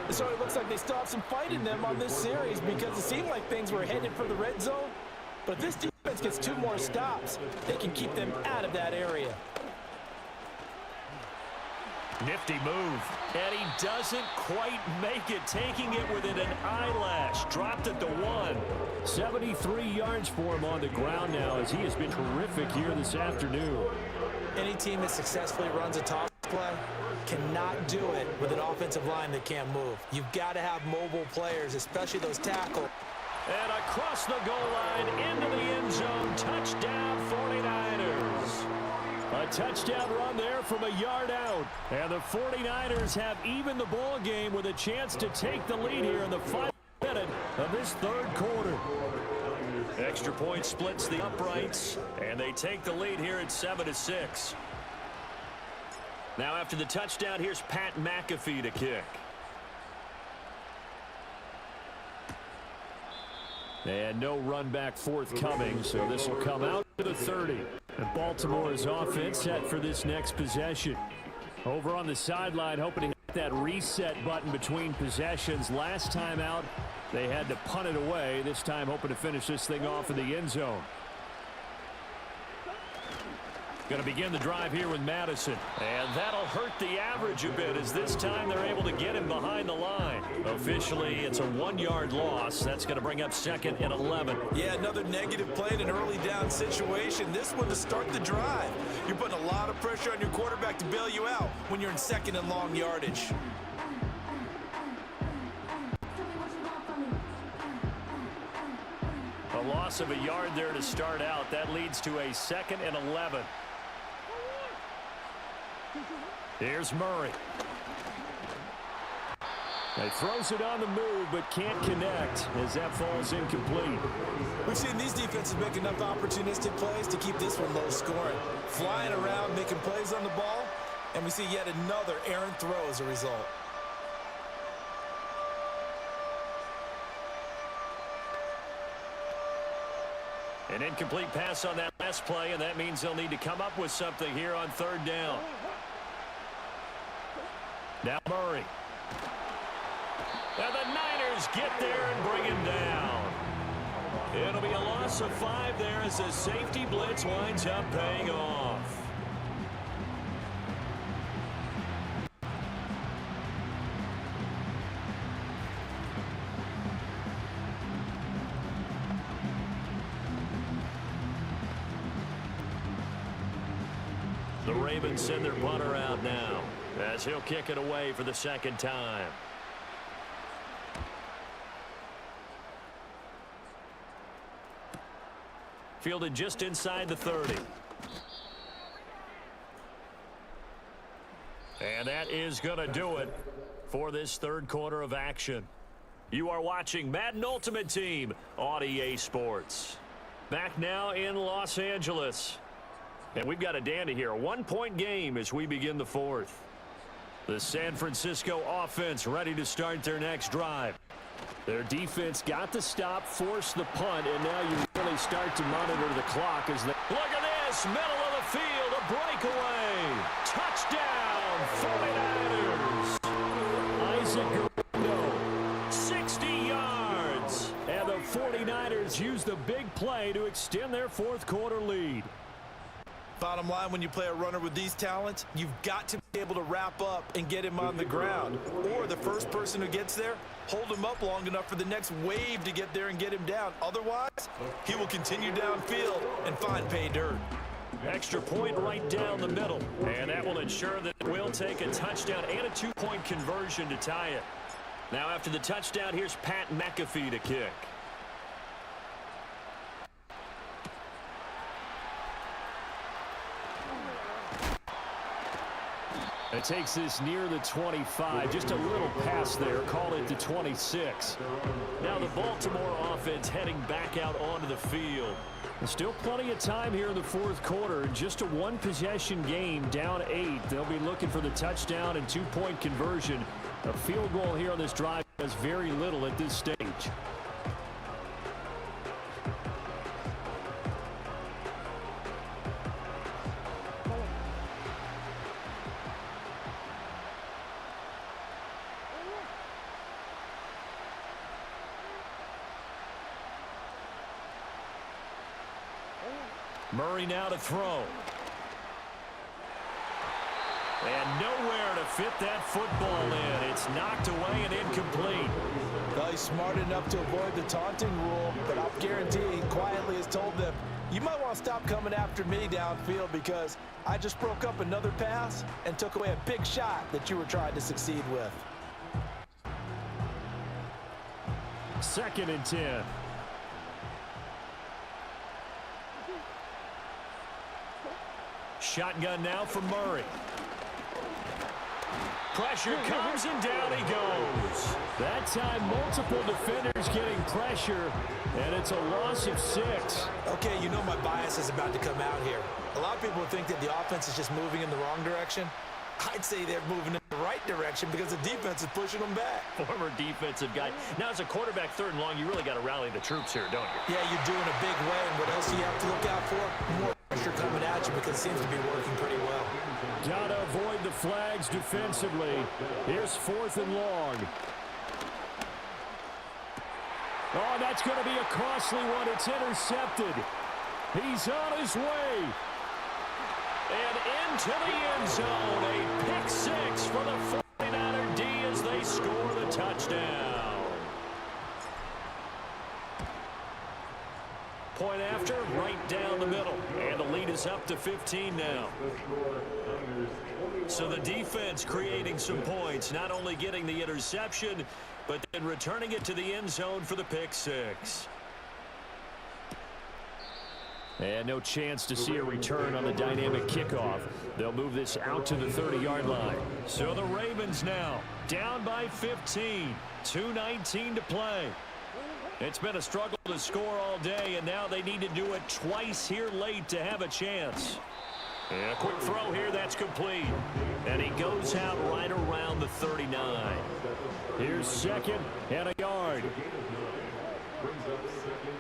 So it looks like they still have some fight in them on this series because it seemed like things were headed for the red zone. But if this defense gets 2 more stops, they can keep them out of that area. Nifty move. And he doesn't quite make it, taking it within an eyelash. Dropped it to 1. 73 yards for him on the ground now as he has been terrific here this afternoon. Any team that successfully runs a toss play cannot do it with an offensive line that can't move. You've got to have mobile players, especially those tackles. And across the goal line into the end zone. Touchdown 49ers. A touchdown run there from a yard out. And the 49ers have even the ball game with a chance to take the lead here in the final minute of this 3rd quarter. Extra point splits the uprights, and they take the lead here at 7-6. Now after the touchdown, here's Pat McAfee to kick. And no run back forthcoming, so this will come out to the 30. And Baltimore's offense set for this next possession. Over on the sideline, hoping to hit that reset button between possessions. Last time out, they had to punt it away. This time, hoping to finish this thing off in the end zone. Going to begin the drive here with Madison. And that'll hurt the average a bit as this time they're able to get him behind the line. Officially, it's a 1-yard loss. That's going to bring up 2nd and 11. Yeah, another negative play in an early down situation. This one to start the drive. You're putting a lot of pressure on your quarterback to bail you out when you're in 2nd and long yardage. A loss of a yard there to start out. That leads to a 2nd and 11. Here's Murray. He throws it on the move, but can't connect as that falls incomplete. We've seen these defenses make enough opportunistic plays to keep this one low scoring. Flying around, making plays on the ball, and we see yet another errant throw as a result. An incomplete pass on that last play, and that means they'll need to come up with something here on third down. Now Murray. And the Niners get there and bring him down. It'll be a loss of 5 there as the safety blitz winds up paying off. The Ravens send their punter out now as he'll kick it away for the second time. Fielded just inside the 30. And that is going to do it for this third quarter of action. You are watching Madden Ultimate Team on EA Sports. Back now in Los Angeles. And we've got a dandy here. A 1-point game as we begin the fourth. The San Francisco offense ready to start their next drive. Their defense got the stop, forced the punt, and now you really start to monitor the clock as they... Look at this! Middle of the field, a breakaway! Touchdown, 49ers! Isaac Guerrero, 60 yards! And the 49ers use the big play to extend their fourth quarter lead. Bottom line, when you play a runner with these talents, you've got to be able to wrap up and get him on the ground. Or the first person who gets there, hold him up long enough for the next wave to get there and get him down. Otherwise, he will continue downfield and find pay dirt. Extra point right down the middle. And that will ensure that we'll take a touchdown and a 2-point conversion to tie it. Now after the touchdown, here's Pat McAfee to kick. It takes this near the 25. Just a little pass there. Call it the 26. Now the Baltimore offense heading back out onto the field. There's still plenty of time here in the fourth quarter. Just a one-possession game, down 8. They'll be looking for the touchdown and 2-point conversion. A field goal here on this drive does very little at this stage. Murray now to throw. And nowhere to fit that football in. It's knocked away and incomplete. Well, he's smart enough to avoid the taunting rule, but I'll guarantee he quietly has told them, you might want to stop coming after me downfield because I just broke up another pass and took away a big shot that you were trying to succeed with. 2nd and 10. Shotgun now for Murray. Pressure comes and down he goes. That time, multiple defenders getting pressure, and it's a loss of 6. Okay, you know my bias is about to come out here. A lot of people think that the offense is just moving in the wrong direction. I'd say they're moving in the right direction because the defense is pushing them back. Former defensive guy. Now, as a quarterback, 3rd and long, you really got to rally the troops here, don't you? Yeah, you're doing a big way, and what else do you have to look out for? More pressure coming at you because it seems to be working pretty well. Gotta avoid the flags defensively. Here's 4th and long. Oh, that's going to be a costly one. It's intercepted. He's on his way. And into the end zone, a pick 6 for the 49er D as they score the touchdown. Point after, right down the middle. And the lead is up to 15 now. So the defense creating some points, not only getting the interception, but then returning it to the end zone for the pick 6. And no chance to see a return on the dynamic kickoff. They'll move this out to the 30-yard line. So the Ravens now down by 15. 2:19 to play. It's been a struggle to score all day, and now they need to do it twice here late to have a chance. And a quick throw here, that's complete. And he goes out right around the 39. Here's 2nd and a yard.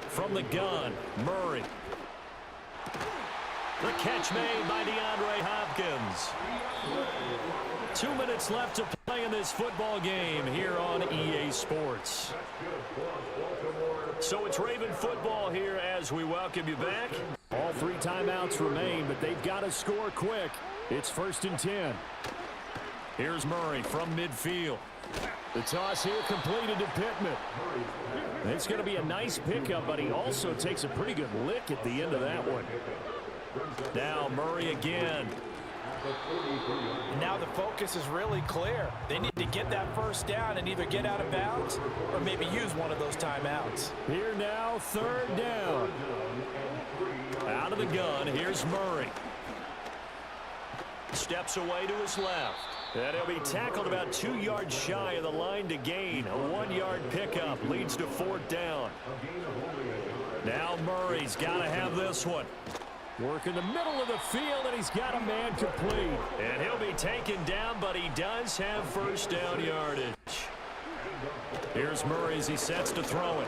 From the gun, Murray. The catch made by DeAndre Hopkins. 2 minutes left to play in this football game here on EA Sports. So it's Raven football here as we welcome you back. All 3 timeouts remain, but they've got to score quick. It's 1st and 10. Here's Murray from midfield. The toss here completed to Pittman. It's going to be a nice pickup, but he also takes a pretty good lick at the end of that one. Now Murray again. And now the focus is really clear. They need to get that first down and either get out of bounds or maybe use one of those timeouts. Here now, 3rd down. Out of the gun, here's Murray. Steps away to his left. And he'll be tackled about 2 yards shy of the line to gain. A 1-yard pickup leads to 4th down. Now Murray's got to have this one. Work in the middle of the field, and he's got a man complete. And he'll be taken down, but he does have 1st down yardage. Here's Murray as he sets to throw it.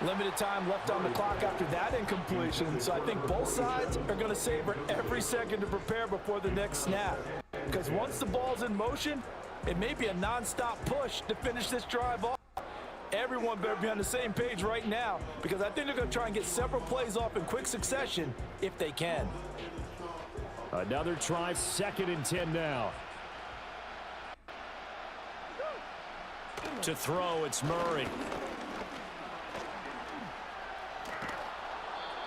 Limited time left on the clock after that incompletion, so I think both sides are going to savor every second to prepare before the next snap. Because once the ball's in motion, it may be a non-stop push to finish this drive off. Everyone better be on the same page right now, because I think they're going to try and get several plays off in quick succession if they can. Another try, 2nd and 10 now. To throw, it's Murray.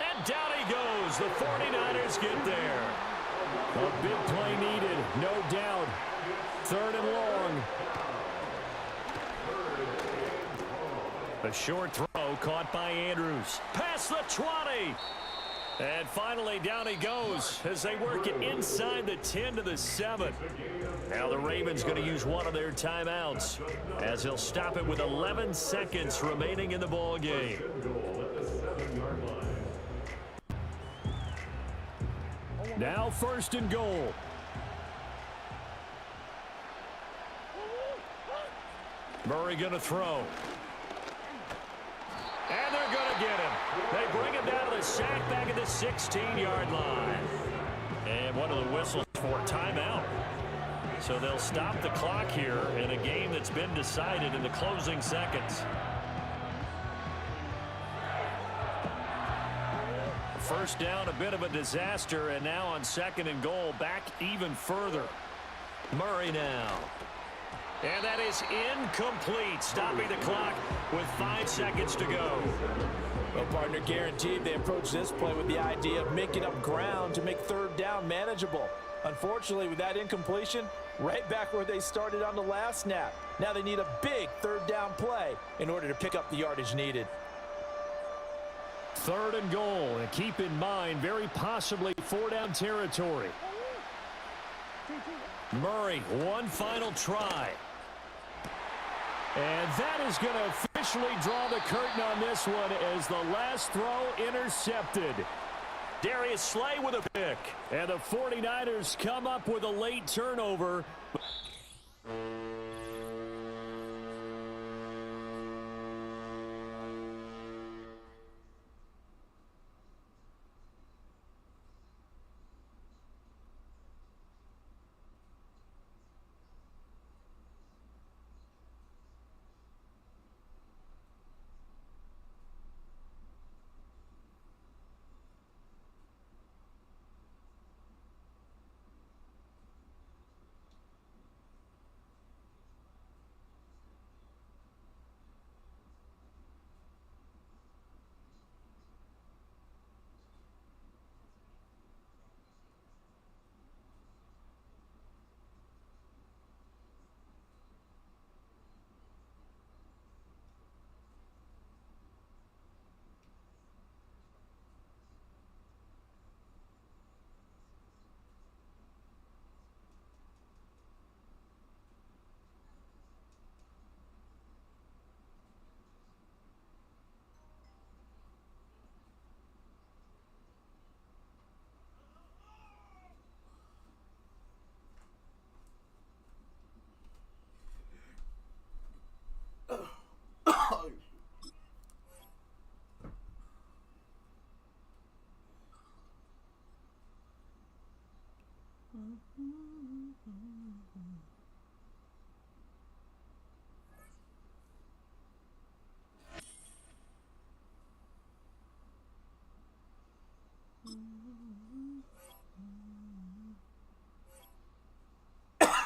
And down he goes. The 49ers get there. A big play needed, no doubt. 3rd and long. A short throw caught by Andrews. Past the 20. And finally down he goes as they work it inside the 10 to the 7. Now the Ravens going to use one of their timeouts as he'll stop it with 11 seconds remaining in the ball game. Now 1st and goal. Murray going to throw. And they're going to get him. They bring him down to the sack back at the 16-yard line. And one of the whistles for timeout. So they'll stop the clock here in a game that's been decided in the closing seconds. First down, a bit of a disaster, and now on 2nd and goal, back even further. Murray now. And that is incomplete, stopping the clock with 5 seconds to go. Well, partner, guaranteed they approach this play with the idea of making up ground to make 3rd down manageable. Unfortunately, with that incompletion, right back where they started on the last snap. Now they need a big 3rd down play in order to pick up the yardage needed. 3rd and goal, and keep in mind, very possibly 4-down territory. Murray, one final try. And that is going to officially draw the curtain on this one as the last throw intercepted. Darius Slay with a pick. And the 49ers come up with a late turnover.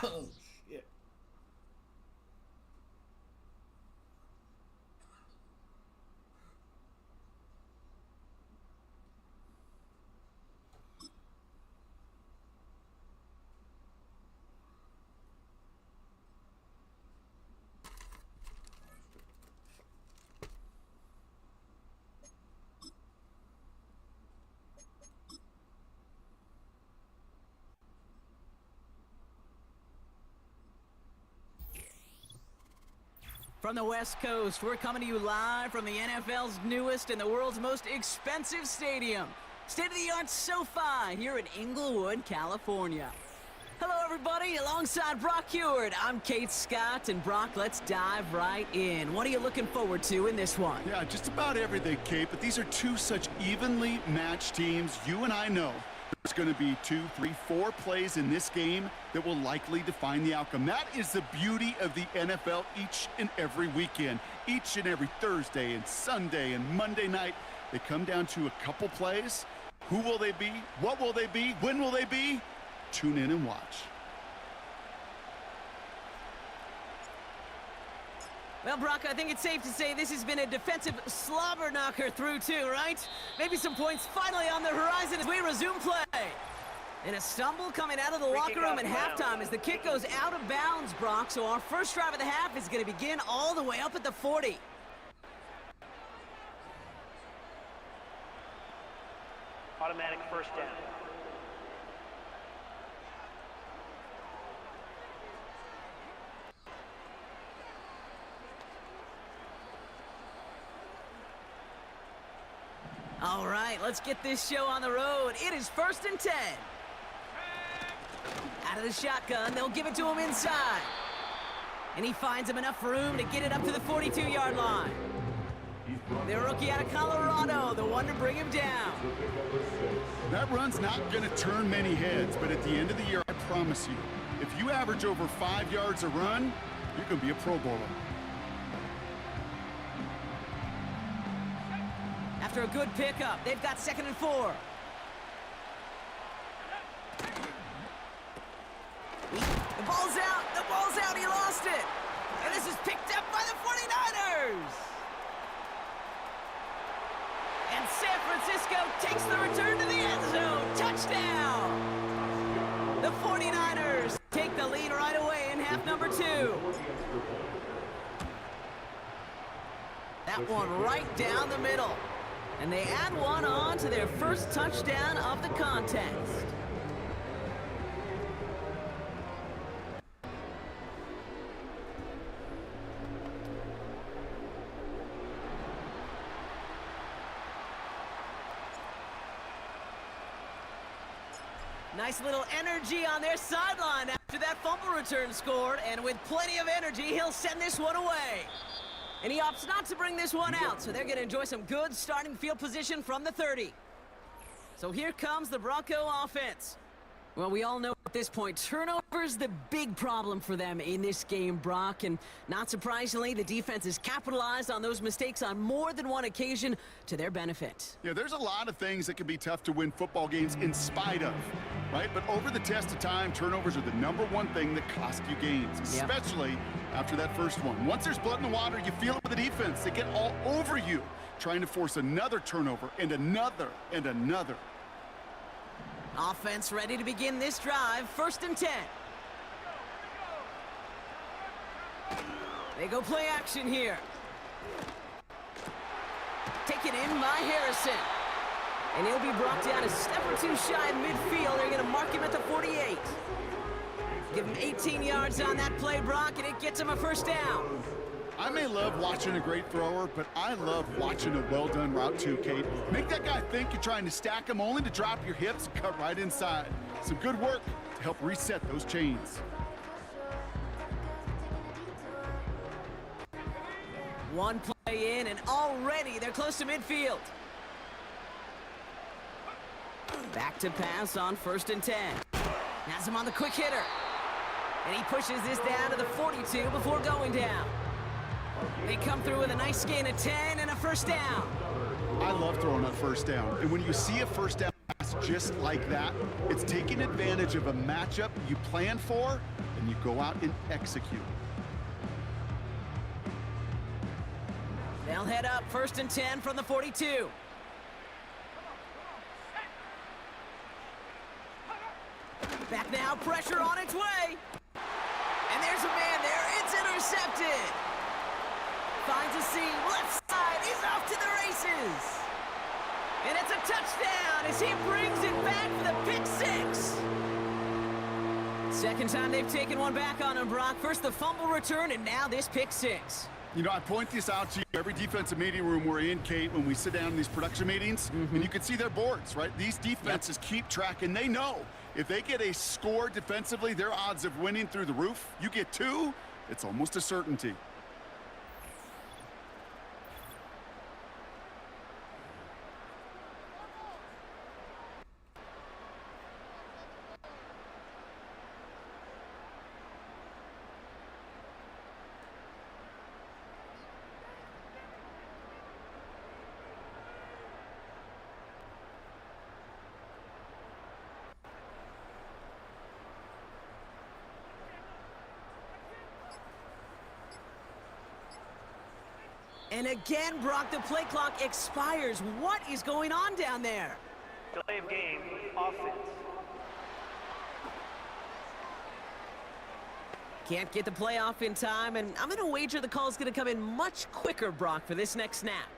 Oh, shit. From the West Coast, we're coming to you live from the NFL's newest and the world's most expensive stadium. State-of-the-art SoFi here in Inglewood, California. Hello, everybody. Alongside Brock Heward, I'm Kate Scott. And Brock, let's dive right in. What are you looking forward to in this one? Yeah, just about everything, Kate, but these are two such evenly matched teams. You and I know there's going to be 2, 3, 4 plays in this game that will likely define the outcome. That is the beauty of the NFL each and every weekend. Each and every Thursday and Sunday and Monday night, they come down to a couple plays. Who will they be? What will they be? When will they be? Tune in and watch. Well, Brock, I think it's safe to say this has been a defensive slobber knocker through two, right? Maybe some points finally on the horizon as we resume play. And a stumble coming out of the locker room at halftime as the kick goes out of bounds, Brock. So our first drive of the half is going to begin all the way up at the 40. Automatic first down. All right, let's get this show on the road. It is 1st and 10. Out of the shotgun, they'll give it to him inside. And he finds him enough room to get it up to the 42-yard line. The rookie out of Colorado, the one to bring him down. That run's not going to turn many heads, but at the end of the year, I promise you, if you average over 5 yards a run, you're going to be a Pro Bowler. After a good pickup, they've got 2nd and 4. The ball's out, he lost it. And this is picked up by the 49ers. And San Francisco takes the return to the end zone. Touchdown. The 49ers take the lead right away in half number 2. That one right down the middle. And they add one on to their first touchdown of the contest. Nice little energy on their sideline after that fumble return scored, and with plenty of energy, he'll send this one away. And he opts not to bring this one out, so they're going to enjoy some good starting field position from the 30. So here comes the Bronco offense. Well, we all know at this point, turnovers the big problem for them in this game, Brock. And not surprisingly, the defense has capitalized on those mistakes on more than one occasion to their benefit. Yeah, there's a lot of things that can be tough to win football games in spite of, right? But over the test of time, turnovers are the #1 thing that cost you games, especially after that first one. Once there's blood in the water, you feel it with the defense. They get all over you, trying to force another turnover and another and another. Offense ready to begin this drive. 1st and 10. They go play action here. Taken in by Harrison. And he'll be brought down a step or two shy in midfield. They're going to mark him at the 48. Give him 18 yards on that play, Brock, and it gets him a first down. I may love watching a great thrower, but I love watching a well-done route too, Kate. Make that guy think you're trying to stack him only to drop your hips and cut right inside. Some good work to help reset those chains. One play in, and already they're close to midfield. Back to pass on 1st and 10. Has him on the quick hitter. And he pushes this down to the 42 before going down. They come through with a nice gain of 10 and a first down. I love throwing on first down. And when you see a first down pass just like that, it's taking advantage of a matchup you plan for, and you go out and execute. They'll head up 1st and 10 from the 42. Back now, pressure on its way. And there's a man there. It's intercepted. Finds a seam, left side. He's off to the races. And it's a touchdown as he brings it back for the pick six. Second time they've taken one back on him, Brock. First the fumble return, and now this pick six. You know, I point this out to you every defensive meeting room we're in, Kate, when we sit down in these production meetings, and you can see their boards, right? These defenses keep track, and they know if they get a score defensively, their odds of winning through the roof. You get two, it's almost a certainty. And again, Brock, the play clock expires. What is going on down there? Delay of game, offense. Can't get the play off in time, and I'm going to wager the call is going to come in much quicker, Brock, for this next snap.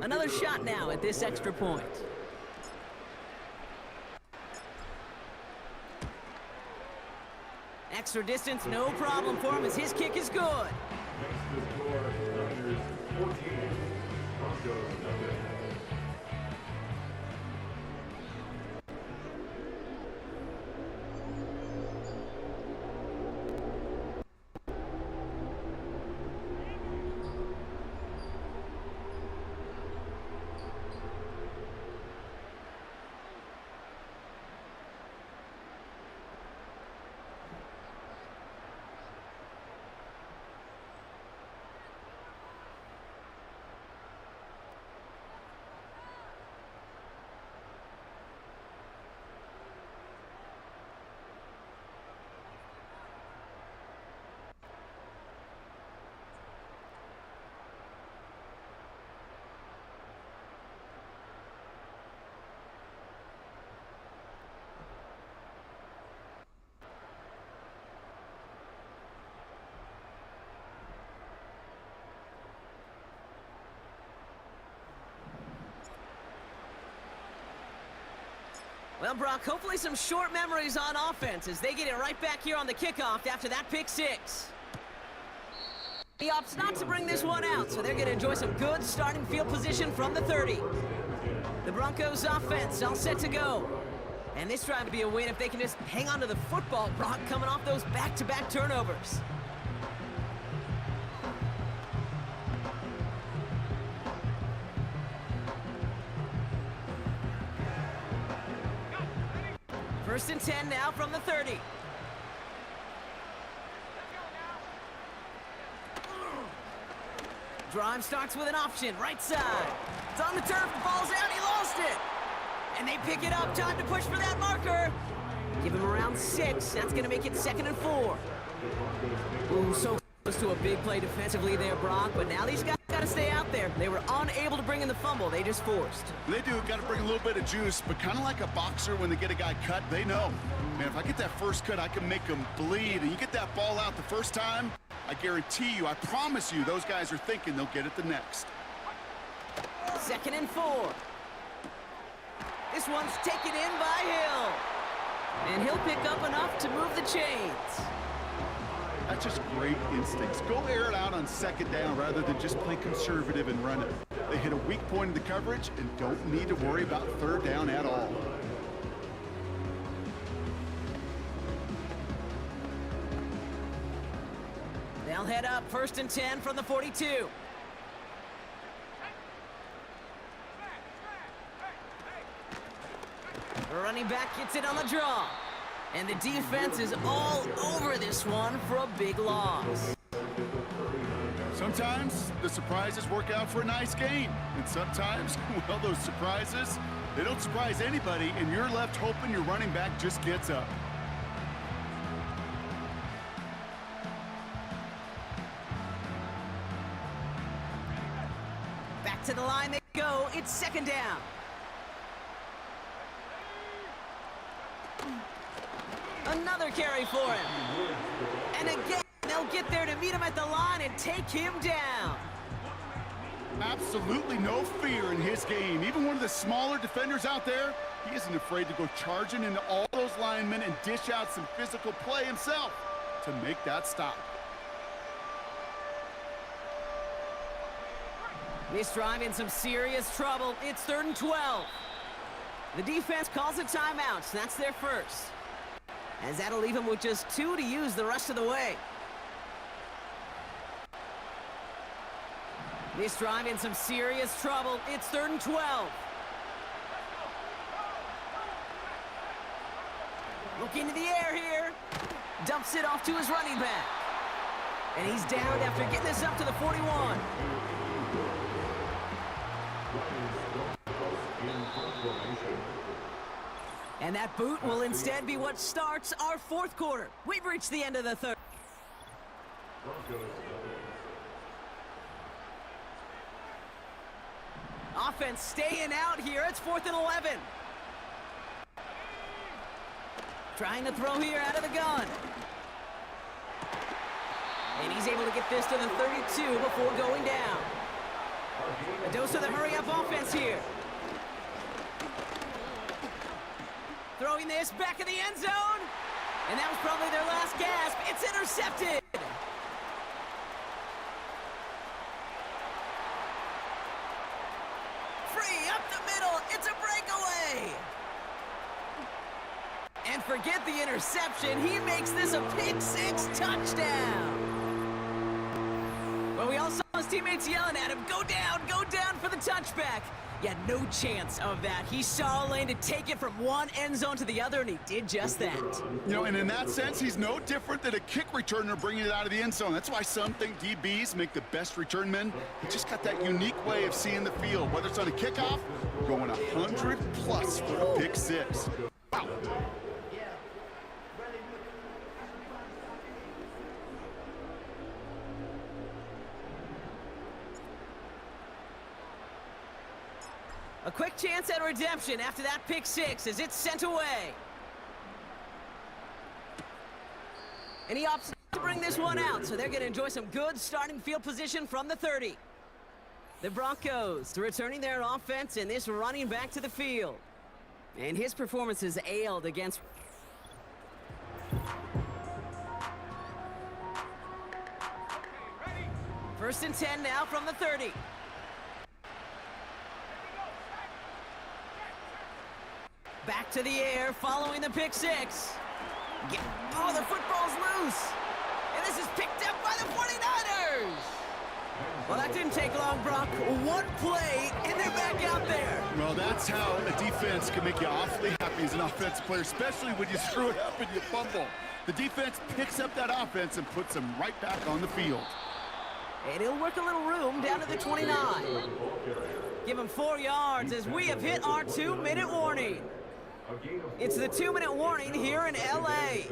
Another shot now at this extra point. Extra distance, no problem for him as his kick is good. Makes the score Niners 14, Broncos nothing. Well, Brock, hopefully some short memories on offense as they get it right back here on the kickoff after that pick six. He opts not to bring this one out, so they're going to enjoy some good starting field position from the 30. The Broncos offense all set to go. And this drive to be a win if they can just hang on to the football, Brock, coming off those back-to-back turnovers. First and 10 now from the 30. Drive starts with an option, right side. It's on the turf, the ball's out, he lost it. And they pick it up, time to push for that marker. Give him around 6, that's gonna make it 2nd and 4. Ooh, so close to a big play defensively there, Brock, but now these guys gotta stay out there. They were unable to bring in the fumble, they just forced. They do, got to bring a little bit of juice, but kind of like a boxer when they get a guy cut, they know. Man, if I get that first cut, I can make them bleed. And you get that ball out the first time, I guarantee you, I promise you, those guys are thinking they'll get it the next. 2nd and 4. This one's taken in by Hill. And he'll pick up enough to move the chains. That's just great instincts. Go air it out on 2nd down rather than just play conservative and run it. They hit a weak point in the coverage and don't need to worry about 3rd down at all. head up 1st and 10 from the 42. The running back gets it on the draw. And the defense is all over this one for a big loss. Sometimes the surprises work out for a nice game. And sometimes, well, those surprises, they don't surprise anybody, and you're left hoping your running back just gets up. Back to the line they go. It's 2nd down. Another carry for him. And again, they'll get there to meet him at the line and take him down. Absolutely no fear in his game. Even one of the smaller defenders out there, he isn't afraid to go charging into all those linemen and dish out some physical play himself to make that stop. This drive in some serious trouble. It's 3rd and 12. The defense calls a timeout, so that's their first. As that'll leave him with just 2 to use the rest of the way. This drive in some serious trouble. It's 3rd and 12. Look into the air here. Dumps it off to his running back. And he's down after getting this up to the 41. And that boot will instead be what starts our 4th quarter. We've reached the end of the 3rd. Offense staying out here. It's 4th and 11. Trying to throw here out of the gun. And he's able to get this to the 32 before going down. A dose of the hurry-up offense here. Throwing this back in the end zone. And that was probably their last gasp. It's intercepted. Free up the middle. It's a breakaway. And forget the interception. He makes this a pick-6 touchdown. But we all saw his teammates yelling at him, go down for the touchback. Yeah, no chance of that. He saw a lane to take it from one end zone to the other, and he did just that. You know, and in that sense, he's no different than a kick returner bringing it out of the end zone. That's why some think DBs make the best return men. He just got that unique way of seeing the field, whether it's on a kickoff, going 100+ for a pick-6. Wow. A quick chance at redemption after that pick-6 as it's sent away. And he opts to bring this one out, so they're going to enjoy some good starting field position from the 30. The Broncos returning their offense and this running back to the field. And his performance has ailed against... First and 10 now from the 30. Back to the air, following the pick-6. Oh, the football's loose. And this is picked up by the 49ers. Well, that didn't take long, Brock. One play, and they're back out there. Well, that's how a defense can make you awfully happy as an offensive player, especially when you screw it up and you fumble. The defense picks up that offense and puts them right back on the field. And he'll work a little room down to the 29. Give him 4 yards as we have hit our 2-minute warning. It's the 2-minute warning here in LA.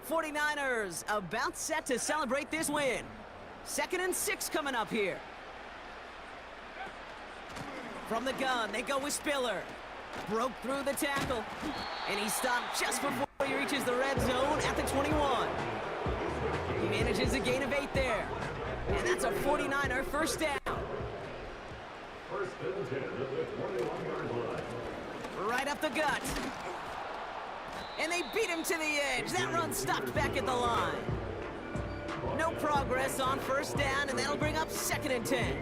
49ers about set to celebrate this win. 2nd and 6 coming up here. From the gun, they go with Spiller. Broke through the tackle. And he stopped just before he reaches the red zone at the 21. He manages a gain of 8 there. And that's a 49er first down. First and 10 at the 21-yard line. Right up the gut. And they beat him to the edge. That run stopped back at the line. No progress on first down, and that'll bring up 2nd and 10.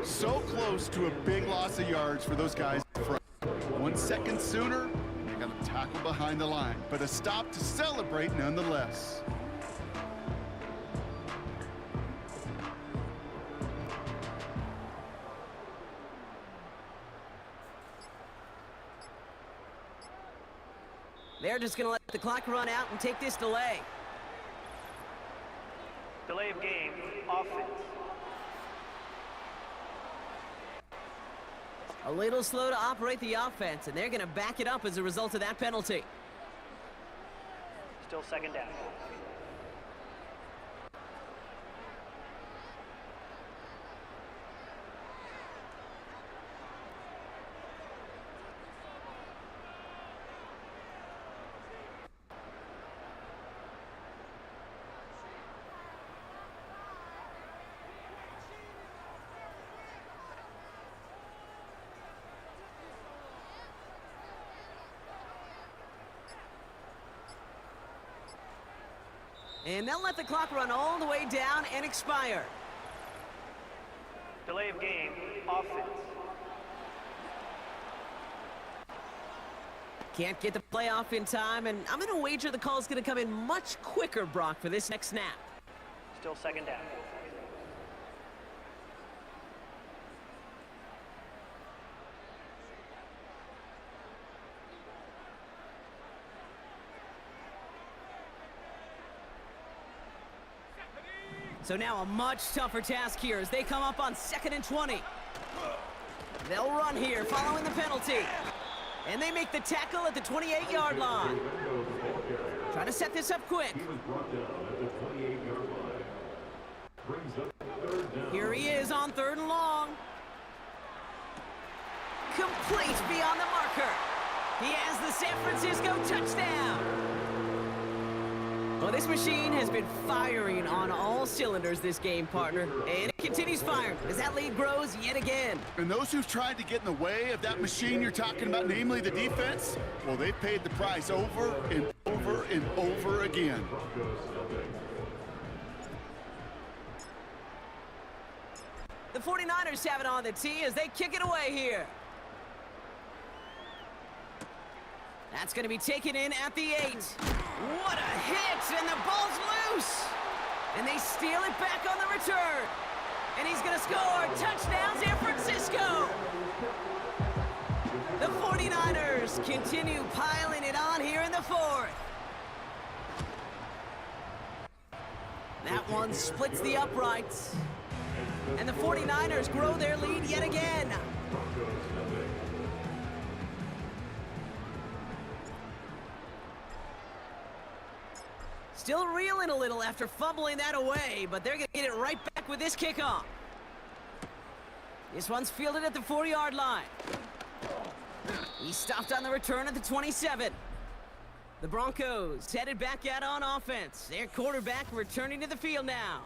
So close to a big loss of yards for those guys in front. 1 second sooner, they got a tackle behind the line, but a stop to celebrate nonetheless. They're just going to let the clock run out and take this delay. Delay of game, offense. A little slow to operate the offense, and they're going to back it up as a result of that penalty. Still second down. And they'll let the clock run all the way down and expire. Delay of game, offense. Can't get the play off in time, and I'm going to wager the call's going to come in much quicker, Brock, for this next snap. Still second down. So now a much tougher task here as they come up on 2nd and 20. They'll run here following the penalty. And they make the tackle at the 28-yard line. Trying to set this up quick. Here he is on 3rd and long. Complete beyond the marker. He has the San Francisco touchdown. Well, this machine has been firing on all cylinders this game, partner. And it continues firing as that lead grows yet again. And those who've tried to get in the way of that machine you're talking about, namely the defense, well, they've paid the price over and over and over again. The 49ers have it on the tee as they kick it away here. That's going to be taken in at the 8. What a hit, and the ball's loose. And they steal it back on the return. And he's going to score. Touchdown, San Francisco. The 49ers continue piling it on here in the 4th. That one splits the uprights. And the 49ers grow their lead yet again. Still reeling a little after fumbling that away, but they're going to get it right back with this kickoff. This one's fielded at the 4-yard line. He stopped on the return at the 27. The Broncos headed back out on offense. Their quarterback returning to the field now.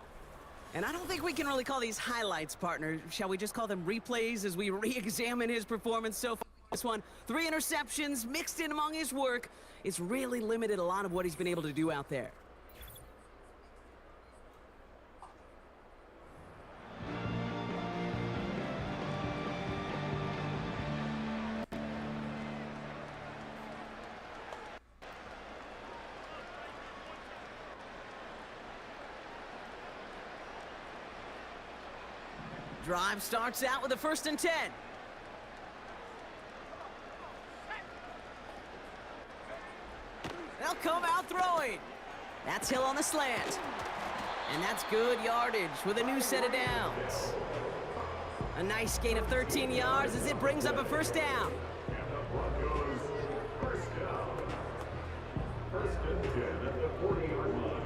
And I don't think we can really call these highlights, partner. Shall we just call them replays as we re-examine his performance so far? This one, 3 interceptions mixed in among his work. It's really limited a lot of what he's been able to do out there. Drive starts out with a 1st and 10. They'll come out throwing. That's Hill on the slant. And that's good yardage with a new set of downs. A nice gain of 13 yards as it brings up a 1st down. First and 10 at the 40-yard line.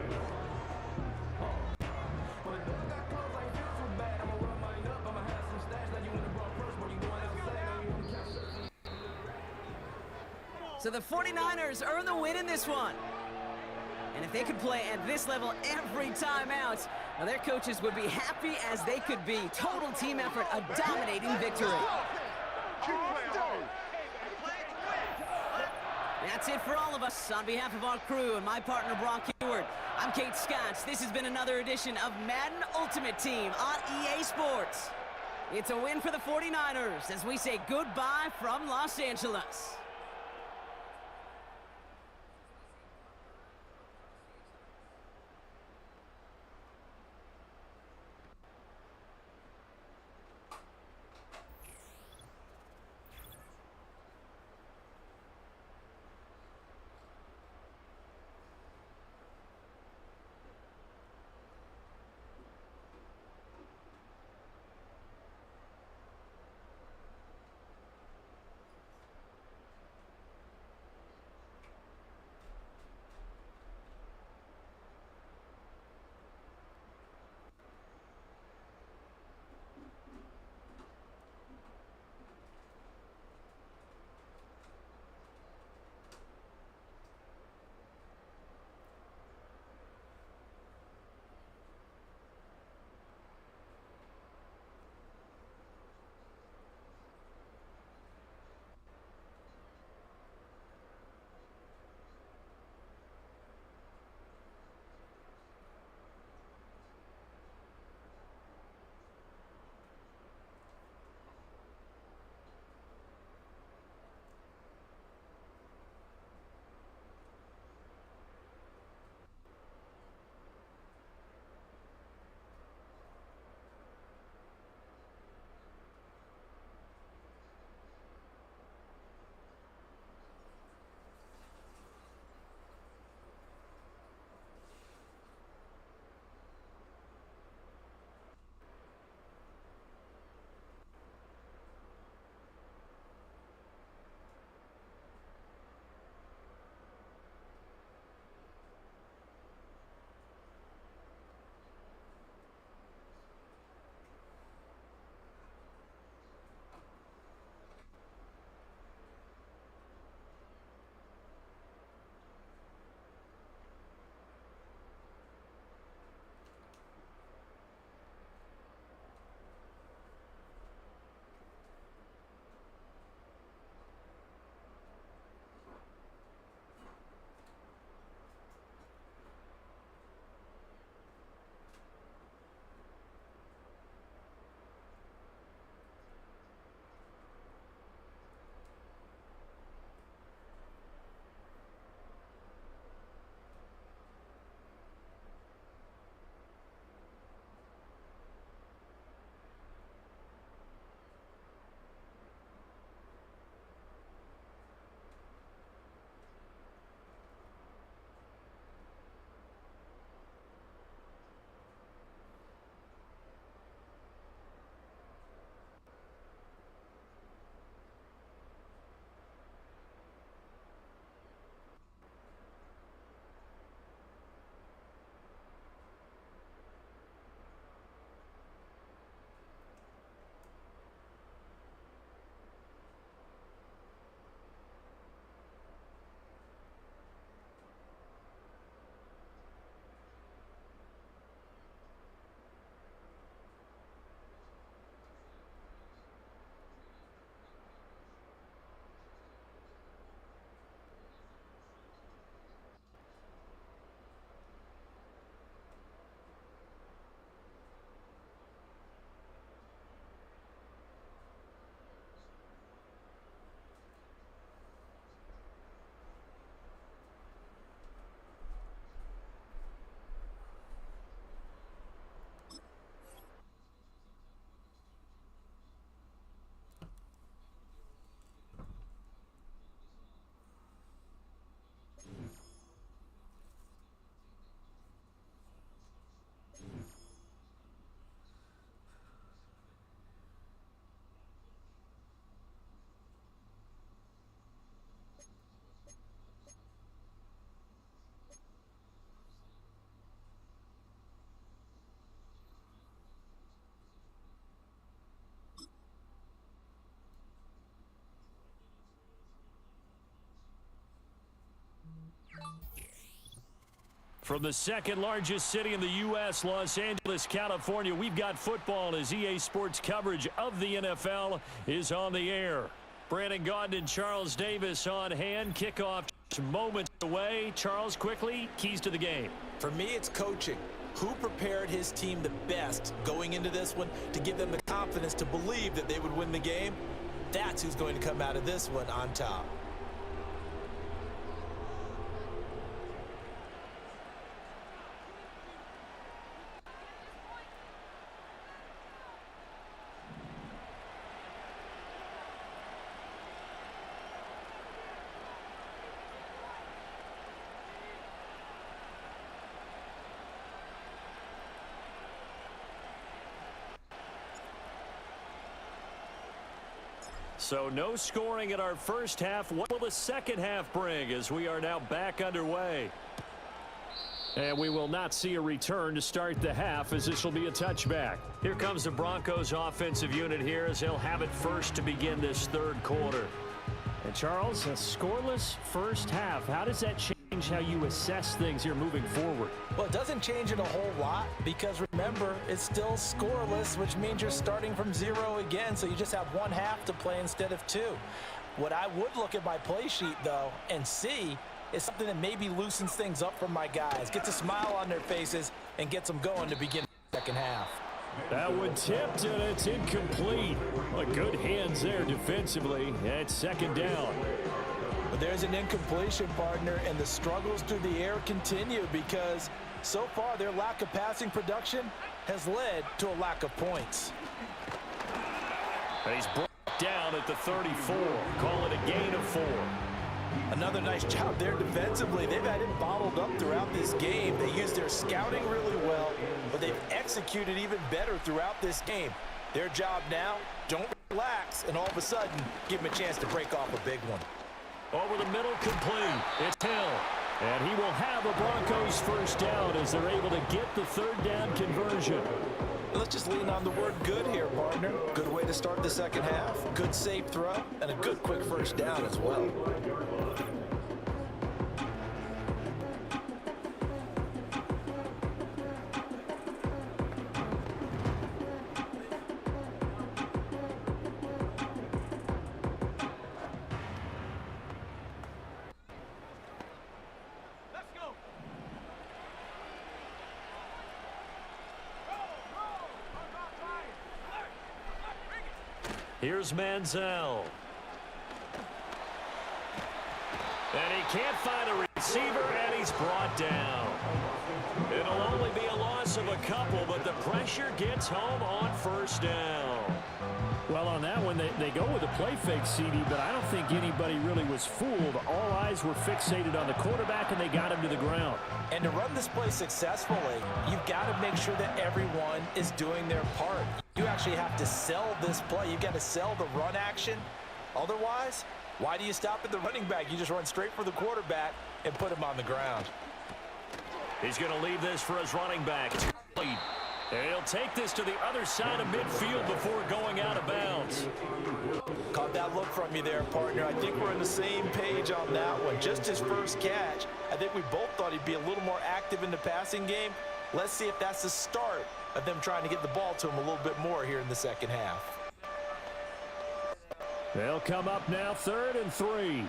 So the 49ers earn the win in this one. And if they could play at this level every time out, well, their coaches would be happy as they could be. Total team effort, a dominating victory. That's it for all of us. On behalf of our crew and my partner, Brock Ewart, I'm Kate Scotts. This has been another edition of Madden Ultimate Team on EA Sports. It's a win for the 49ers as we say goodbye from Los Angeles. From the second largest city in the U.S., Los Angeles, California, we've got football as EA Sports coverage of the NFL is on the air. Brandon Gaudin and Charles Davis on hand. Kickoff moments away. Charles, quickly, keys to the game. For me, it's coaching. Who prepared his team the best going into this one to give them the confidence to believe that they would win the game? That's who's going to come out of this one on top. So no scoring in our first half. What will the second half bring as we are now back underway? And we will not see a return to start the half as this will be a touchback. Here comes the Broncos offensive unit here as they'll have it first to begin this third quarter. And Charles, a scoreless first half. How does that change how you assess things here moving forward? Well, it doesn't change it a whole lot because remember, it's still scoreless, which means you're starting from 0 again, so you just have one half to play instead of 2. What I would look at my play sheet, though, and see is something that maybe loosens things up for my guys, gets a smile on their faces, and gets them going to begin the second half. That one tipped, and it's incomplete. Well, good hands there defensively. It's second down. But there's an incompletion, partner, and the struggles through the air continue because so far their lack of passing production has led to a lack of points. And he's brought down at the 34. Call it a gain of 4. Another nice job there defensively. They've had it bottled up throughout this game. They used their scouting really well, but they've executed even better throughout this game. Their job now, don't relax, and all of a sudden, give them a chance to break off a big one. Over the middle, complete. It's Hill. And he will have a Broncos first down as they're able to get the third down conversion. Let's just lean on the word good here, partner. Good way to start the second half. Good safe throw, and a good quick first down as well. Here's Manziel. And he can't find a receiver, and he's brought down. It'll only be a loss of a couple, but the pressure gets home on first down. Well, on that one, they go with a play fake, CD, but I don't think anybody really was fooled. All eyes were fixated on the quarterback, and they got him to the ground. And to run this play successfully, you've got to make sure that everyone is doing their part. You actually have to sell this play. You've got to sell the run action. Otherwise, why do you stop at the running back? You just run straight for the quarterback and put him on the ground. He's going to leave this for his running back. And he'll take this to the other side of midfield before going out of bounds. Caught that look from you there, partner. I think we're on the same page on that one. Just his first catch, I think we both thought he'd be a little more active in the passing game. Let's see if that's the start of them trying to get the ball to him a little bit more here in the second half. They'll come up now, 3rd and 3.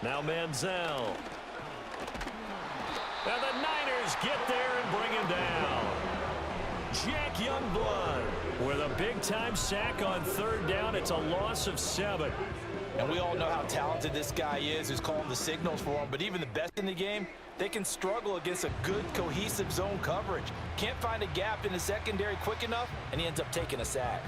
Now Manziel. And the Niners get there and bring him down. Jack Youngblood with a big-time sack on 3rd down. It's a loss of 7. And we all know how talented this guy is who's calling the signals for him. But even the best in the game, they can struggle against a good, cohesive zone coverage. Can't find a gap in the secondary quick enough, and he ends up taking a sack.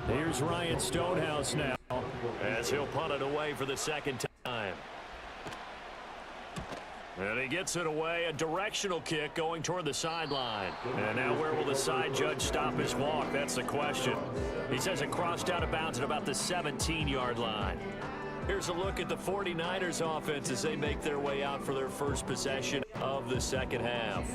Here's Ryan Stonehouse now, as he'll punt it away for the second time. And he gets it away, a directional kick going toward the sideline. And now where will the side judge stop his walk? That's the question. He says it crossed out of bounds at about the 17-yard line. Here's a look at the 49ers offense as they make their way out for their first possession of the second half.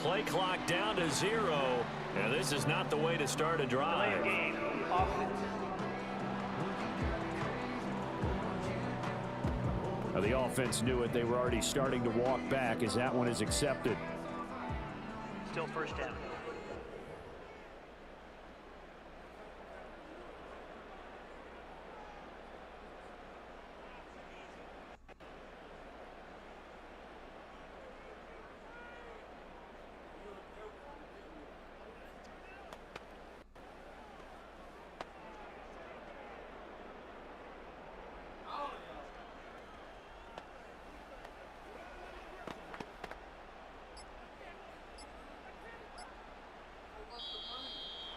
play clock down to 0. And this is not the way to start a drive. Delay of game. Offense. The offense knew it. They were already starting to walk back as that one is accepted. Still first down.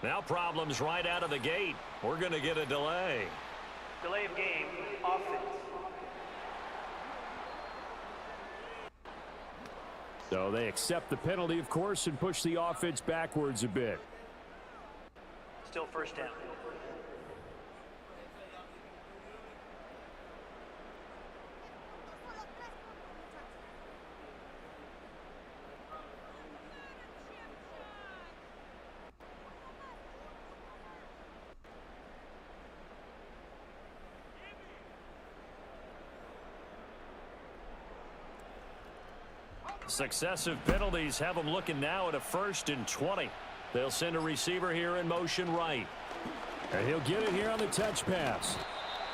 Now problems right out of the gate. We're going to get a delay. Delay of game. Offense. So they accept the penalty, of course, and push the offense backwards a bit. Still first down. Successive penalties have them looking now at a 1st and 20. They'll send a receiver here in motion right. And he'll get it here on the touch pass.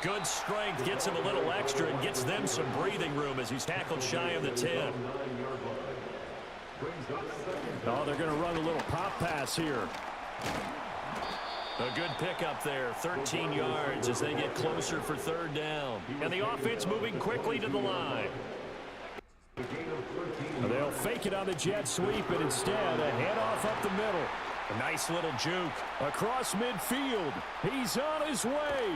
Good strength, gets him a little extra and gets them some breathing room as he's tackled shy of the 10. Oh, they're going to run a little pop pass here. A good pickup there, 13 yards as they get closer for 3rd down. And the offense moving quickly to the line. They'll fake it on the jet sweep, and instead a handoff up the middle. A nice little juke. Across midfield. He's on his way.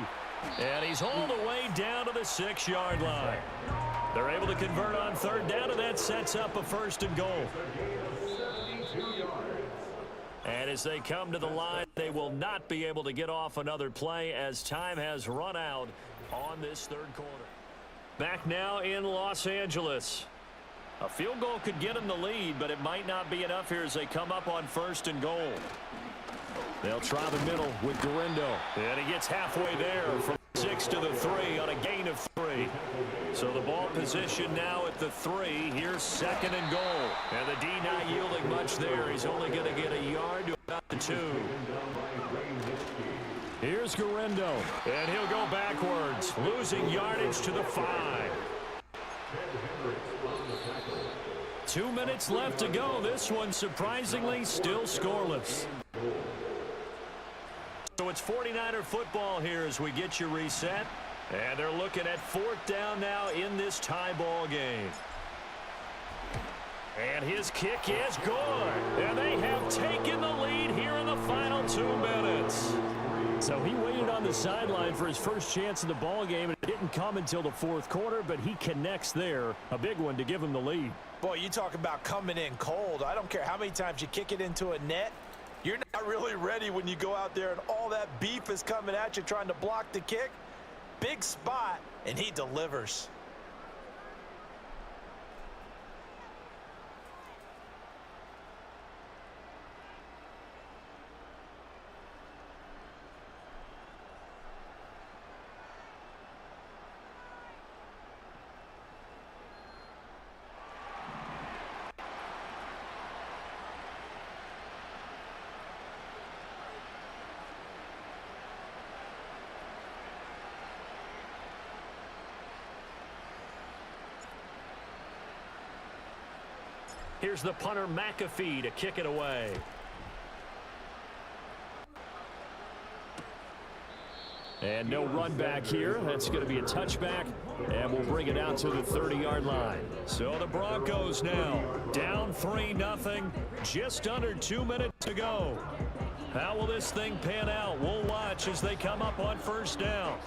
And he's hauled away down to the 6-yard line. They're able to convert on 3rd down, and that sets up a 1st and goal. And as they come to the line, they will not be able to get off another play as time has run out on this 3rd quarter. Back now in Los Angeles. A field goal could get them the lead, but it might not be enough here as they come up on 1st and goal. They'll try the middle with Garindo. And he gets halfway there from 6 to the 3 on a gain of 3. So the ball position now at the 3. Here's 2nd and goal. And the D not yielding much there. He's only going to get a yard to about the 2. Here's Garindo. And he'll go backwards, losing yardage to the 5. 2 minutes left to go. This one surprisingly still scoreless. So it's 49er football here as we get you reset. And they're looking at 4th down now in this tie ball game. And his kick is good. And they have taken the lead here in the final 2 minutes. So he waited on the sideline for his first chance in the ball game, and it didn't come until the 4th quarter, but he connects there. A big one to give him the lead. Boy, you talk about coming in cold. I don't care how many times you kick it into a net. You're not really ready when you go out there and all that beef is coming at you trying to block the kick. Big spot, and he delivers. Here's the punter McAfee to kick it away. And no run back here. That's going to be a touchback, and we'll bring it out to the 30-yard line. So the Broncos now down 3-0, just under 2 minutes to go. How will this thing pan out? We'll watch as they come up on 1st down.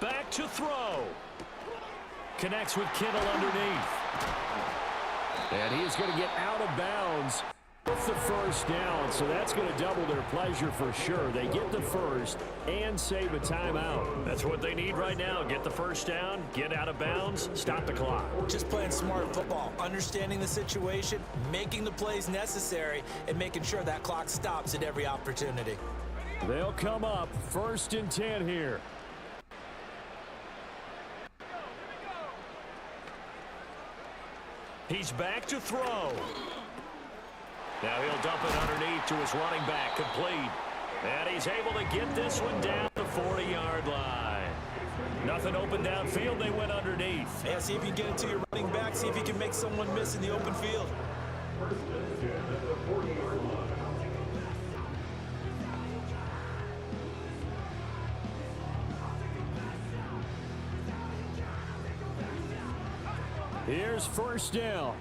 Back to throw. Connects with Kittle underneath. And he's going to get out of bounds with the first down, so that's going to double their pleasure for sure. They get the first and save a timeout. That's what they need right now. Get the first down, get out of bounds, stop the clock. Just playing smart football, understanding the situation, making the plays necessary, and making sure that clock stops at every opportunity. They'll come up 1st and 10 here. He's back to throw. Now he'll dump it underneath to his running back, complete. And he's able to get this one down the 40-yard line. Nothing open downfield, they went underneath. Yeah, see if you can get it to your running back, see if you can make someone miss in the open field. Here's 1st down.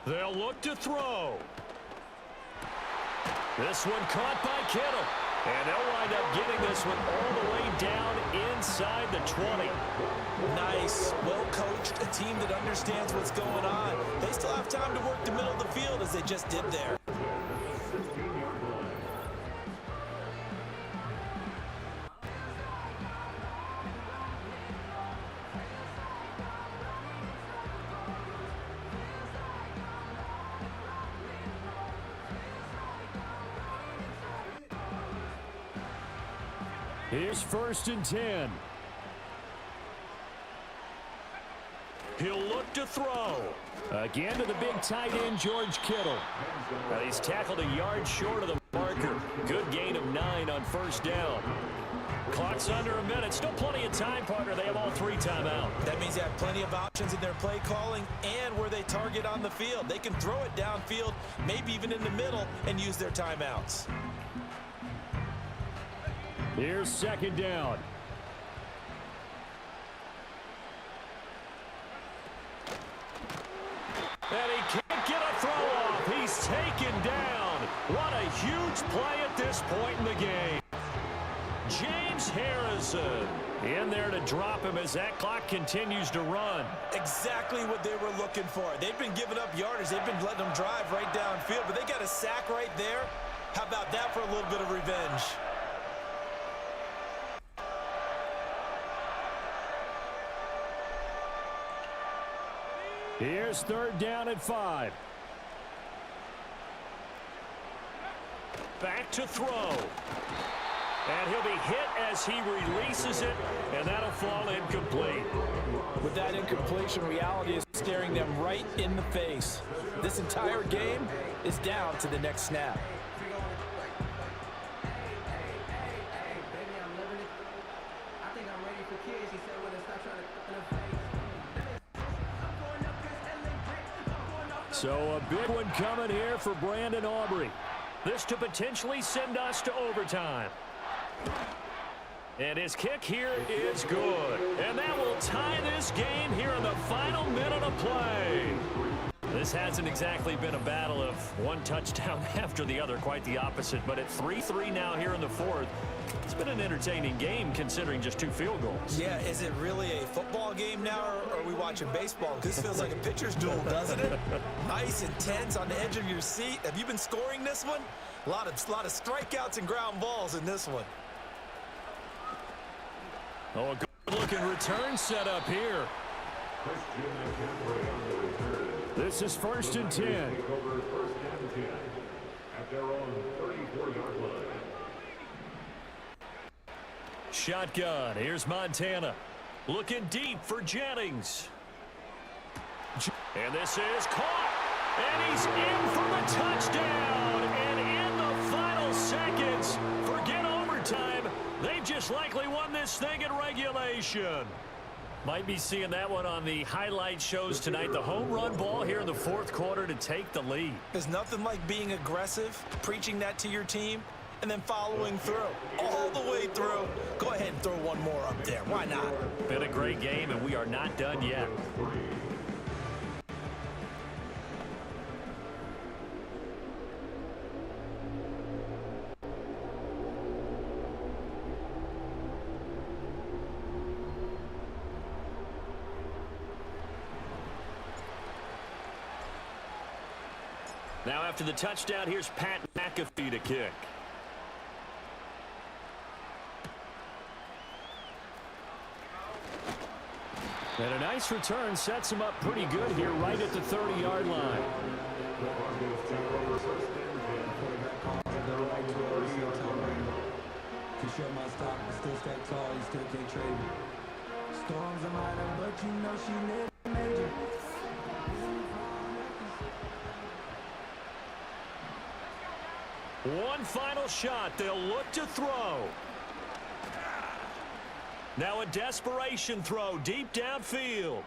They'll look to throw. This one caught by Kittle. And they'll wind up getting this one all the way down inside the 20. Nice, well coached, a team that understands what's going on. They still have time to work the middle of the field as they just did there. Here's 1st and 10. He'll look to throw. Again to the big tight end, George Kittle. He's tackled a yard short of the marker. Good gain of 9 on 1st down. Clock's under a minute. Still plenty of time, partner. They have all 3 timeout. That means they have plenty of options in their play calling and where they target on the field. They can throw it downfield, maybe even in the middle, and use their timeouts. Here's 2nd down. And he can't get a throw off. He's taken down. What a huge play at this point in the game. James Harrison in there to drop him as that clock continues to run. Exactly what they were looking for. They've been giving up yardage. They've been letting them drive right downfield, but they got a sack right there. How about that for a little bit of revenge? Here's 3rd down at 5. Back to throw. And he'll be hit as he releases it, and that'll fall incomplete. With that incompletion, reality is staring them right in the face. This entire game is down to the next snap. So a big one coming here for Brandon Aubrey. This to potentially send us to overtime. And his kick here is good. And that will tie this game here in the final minute of play. This hasn't exactly been a battle of one touchdown after the other, quite the opposite. But at 3-3 now here in the 4th, it's been an entertaining game considering just 2 field goals. Yeah, is it really a football game now, or are we watching baseball? This feels like a pitcher's duel, doesn't it? Nice and tense on the edge of your seat. Have you been scoring this one? A lot of strikeouts and ground balls in this one. Oh, a good-looking return set up here. This is 1st and 10. At their own 34-yard line. Shotgun. Here's Montana. Looking deep for Jennings. And this is caught. And he's in for the touchdown. And in the final seconds, forget overtime. They've just likely won this thing in regulation. Might be seeing that one on the highlight shows tonight. The home run ball here in the 4th quarter to take the lead. There's nothing like being aggressive, preaching that to your team, and then following through. All the way through. Go ahead and throw one more up there. Why not? Been a great game, and we are not done yet. Now after the touchdown, here's Pat McAfee to kick. And a nice return sets him up pretty good here right at the 30-yard line. Show my stock, but still stay tall, you still can't trade me. Storms are minor, but you know she live major. One final shot. They'll look to throw. Now a desperation throw deep downfield.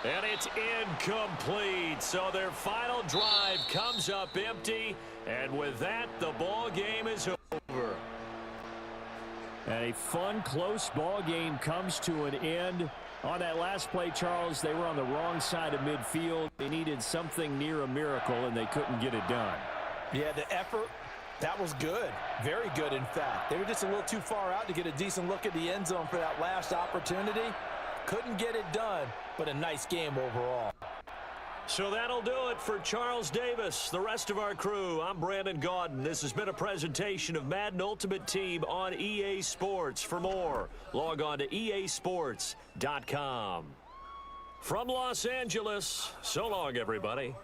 And it's incomplete. So their final drive comes up empty. And with that, the ball game is over. And a fun, close ball game comes to an end. On that last play, Charles, they were on the wrong side of midfield. They needed something near a miracle, and they couldn't get it done. Yeah, the effort, that was good. Very good, in fact. They were just a little too far out to get a decent look at the end zone for that last opportunity. Couldn't get it done, but a nice game overall. So that'll do it for Charles Davis, the rest of our crew. I'm Brandon Gaudin. This has been a presentation of Madden Ultimate Team on EA Sports. For more, log on to easports.com. From Los Angeles, so long, everybody.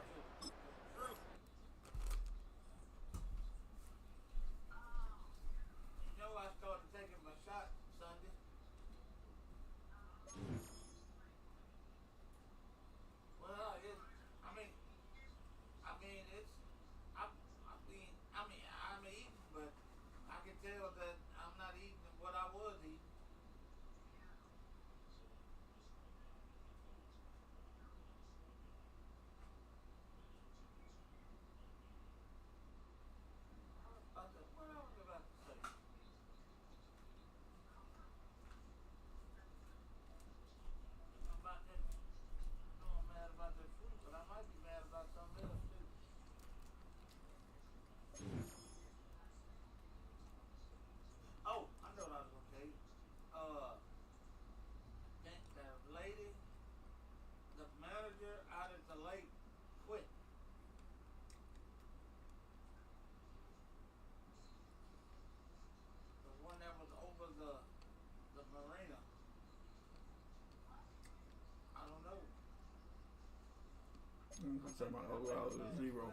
I'm talking about zero.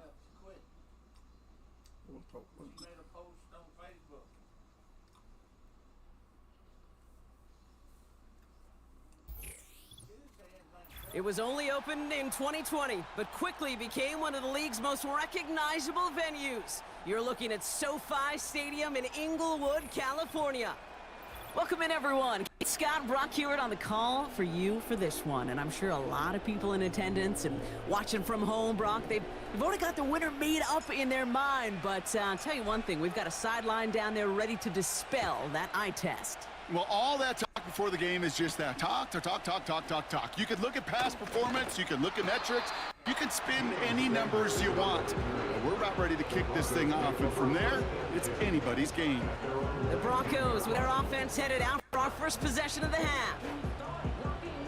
We'll talk. It was only opened in 2020, but quickly became one of the league's most recognizable venues. You're looking at SoFi Stadium in Inglewood, California. Welcome in, everyone. Scott, Brock Hewitt on the call for you for this one. And I'm sure a lot of people in attendance and watching from home, Brock, they've already got the winner made up in their mind. But I'll tell you one thing, we've got a sideline down there ready to dispel that eye test. Well, all that talk before the game is just that. Talk. You could look at past performance. You could look at metrics. You can spin any numbers you want. But we're about ready to kick this thing off. And from there, it's anybody's game. The Broncos with their offense headed out for our first possession of the half.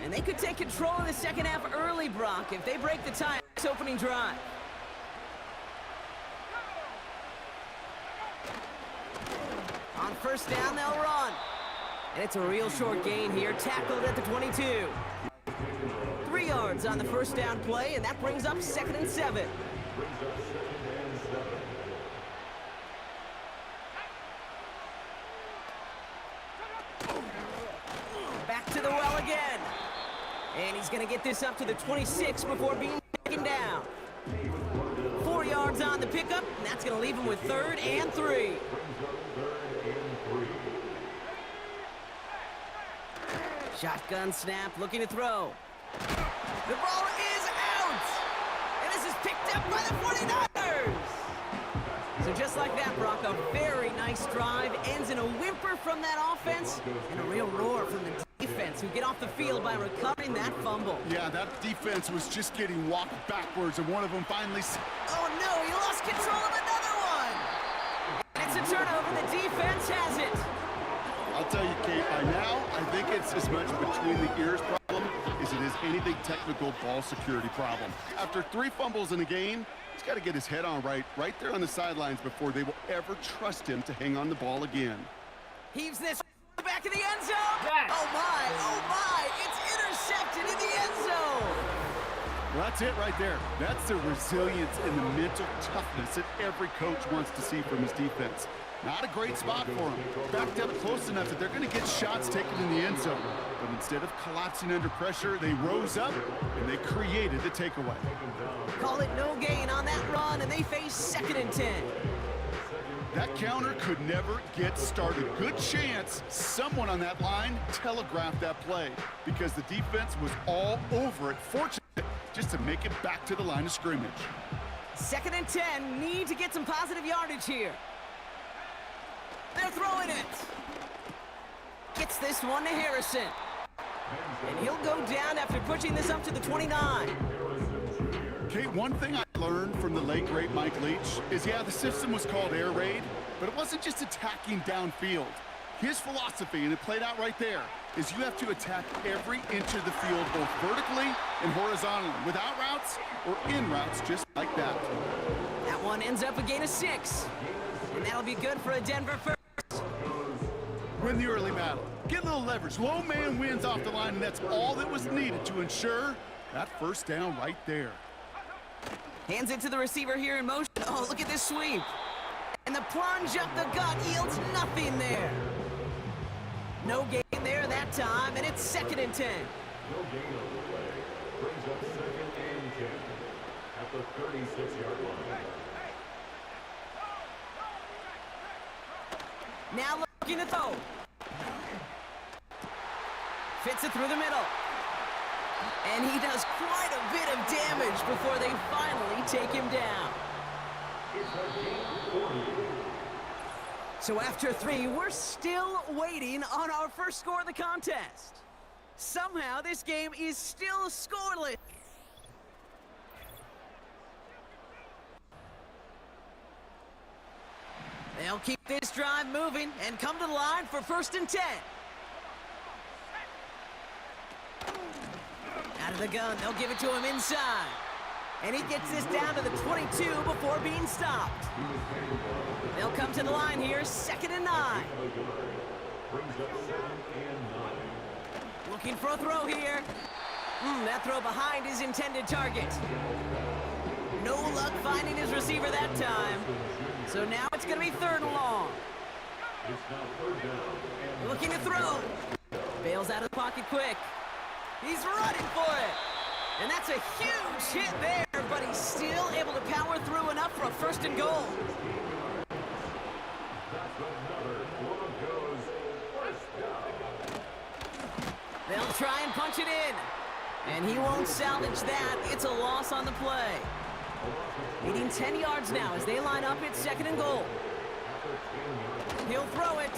And they could take control of the second half early, Brock, if they break the tie this opening drive. On first down, they'll run. And it's a real short gain here, tackled at the 22. 3 yards on the first down play, and that brings up 2nd and 7. Back to the well again. And he's going to get this up to the 26 before being taken down. 4 yards on the pickup, and that's going to leave him with 3rd and 3. Shotgun snap, looking to throw. The ball is out! And this is picked up by the 49ers! So just like that, Brock, a very nice drive. Ends in a whimper from that offense and a real roar from the defense, who get off the field by recovering that fumble. Yeah, that defense was just getting walked backwards, and one of them finally... Oh, no, he lost control of another one! It's a turnover. The defense has it. I'll tell you, Kate, by now, I think it's as much between the ears problem as it is anything technical ball security problem. After 3 fumbles in a game, He's got to get his head on right there on the sidelines before they will ever trust him to hang on the ball again. Heaves this to the back of the end zone. Oh my, it's intercepted in the end zone. Well, that's it right there. That's the resilience and the mental toughness that every coach wants to see from his defense. Not a great spot for him. Backed up close enough that they're going to get shots taken in the end zone. But instead of collapsing under pressure, they rose up and they created the takeaway. Call it no gain on that run, and they face 2nd and 10. That counter could never get started. Good chance someone on that line telegraphed that play because the defense was all over it. Fortunate just to make it back to the line of scrimmage. 2nd and 10, need to get some positive yardage here. They're throwing it. Gets this one to Harrison. And he'll go down after pushing this up to the 29. Okay, one thing I learned from the late, great Mike Leach is, yeah, the system was called air raid, but it wasn't just attacking downfield. His philosophy, and it played out right there, is you have to attack every inch of the field, both vertically and horizontally, without routes or in routes, just like that. That one ends up a gain of 6. And that'll be good for a Denver first. Win the early battle. Get a little leverage. Low man wins off the line, and that's all that was needed to ensure that first down right there. Hands it to the receiver here in motion. Oh, look at this sweep. And the plunge up the gut yields nothing there. No gain there that time, and it's 2nd and 10. No gain on the play. Brings up 2nd and 10 at the 36-yard line. Now looking to throw. Fits it through the middle. And he does quite a bit of damage before they finally take him down. So after 3, we're still waiting on our first score of the contest. Somehow this game is still scoreless. They'll keep this drive moving and come to the line for 1st and 10. Out of the gun, they'll give it to him inside. And he gets this down to the 22 before being stopped. They'll come to the line here, 2nd and 9. Looking for a throw here. That throw behind his intended target. No luck finding his receiver that time. So now it's going to be 3rd and long. Looking to throw. Bails out of the pocket quick. He's running for it. And that's a huge hit there, but he's still able to power through enough for a 1st and goal. They'll try and punch it in. And he won't salvage that. It's a loss on the play. Needing 10 yards now as they line up at 2nd and goal. He'll throw it.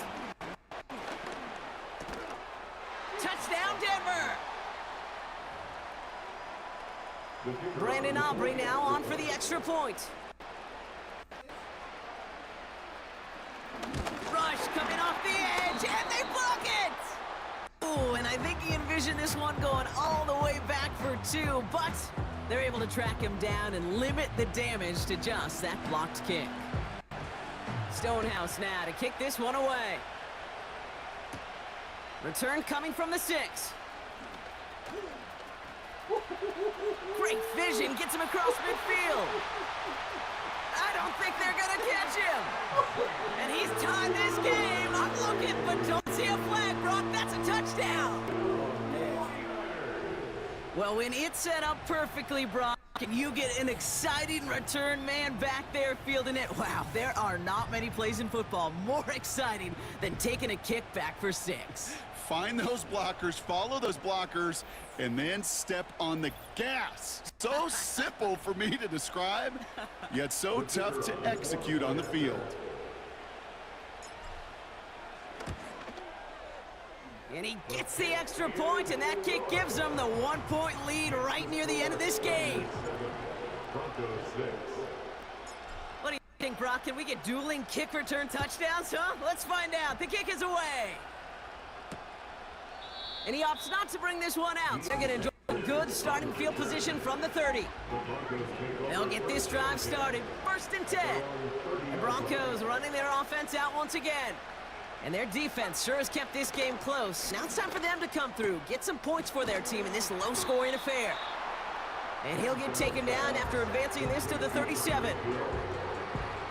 Touchdown, Denver! Brandon Aubrey now on for the extra point. Rush coming off the edge, and they block it! Ooh, and I think he envisioned this one going all the way back for 2, but they're able to track him down and limit the damage to just that blocked kick. Stonehouse now to kick this one away. Return coming from the 6. Great vision, gets him across midfield. I don't think they're gonna catch him. And he's tied this game. I'm looking, but don't see a flag, Brock. That's a touchdown. Well, when it's set up perfectly, Brock, and you get an exciting return man back there fielding it, wow, there are not many plays in football more exciting than taking a kick back for 6. Find those blockers, follow those blockers, and then step on the gas. So simple for me to describe, yet so tough to execute on the field. And he gets the extra point, and that kick gives them the 1-point lead right near the end of this game. What do you think, Brock? Can we get dueling kick return touchdowns, huh? Let's find out. The kick is away. And he opts not to bring this one out. They're going to enjoy good starting field position from the 30. They'll get this drive started. 1st and 10. The Broncos running their offense out once again. And their defense sure has kept this game close. Now it's time for them to come through, get some points for their team in this low-scoring affair. And he'll get taken down after advancing this to the 37.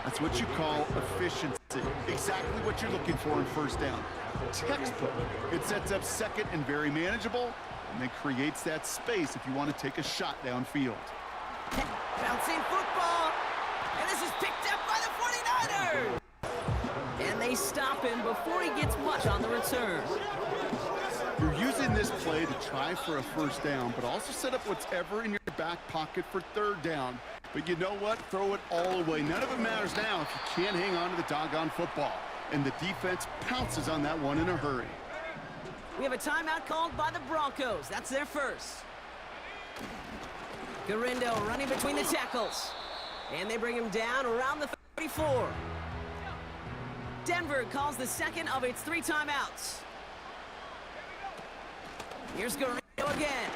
That's what you call efficiency. Exactly what you're looking for in 1st down. Textbook. It sets up 2nd and very manageable, and then creates that space if you want to take a shot downfield. Bouncing football. And this is picked up by the 49ers. And they stop him before he gets much on the return. You're using this play to try for a 1st down, but also set up whatever in your back pocket for 3rd down. But you know what? Throw it all away. None of it matters now if you can't hang on to the doggone football. And the defense pounces on that one in a hurry. We have a timeout called by the Broncos. That's their first. Garindo running between the tackles. And they bring him down around the 34. Denver calls the 2nd of its 3 timeouts. Here's Garindo again.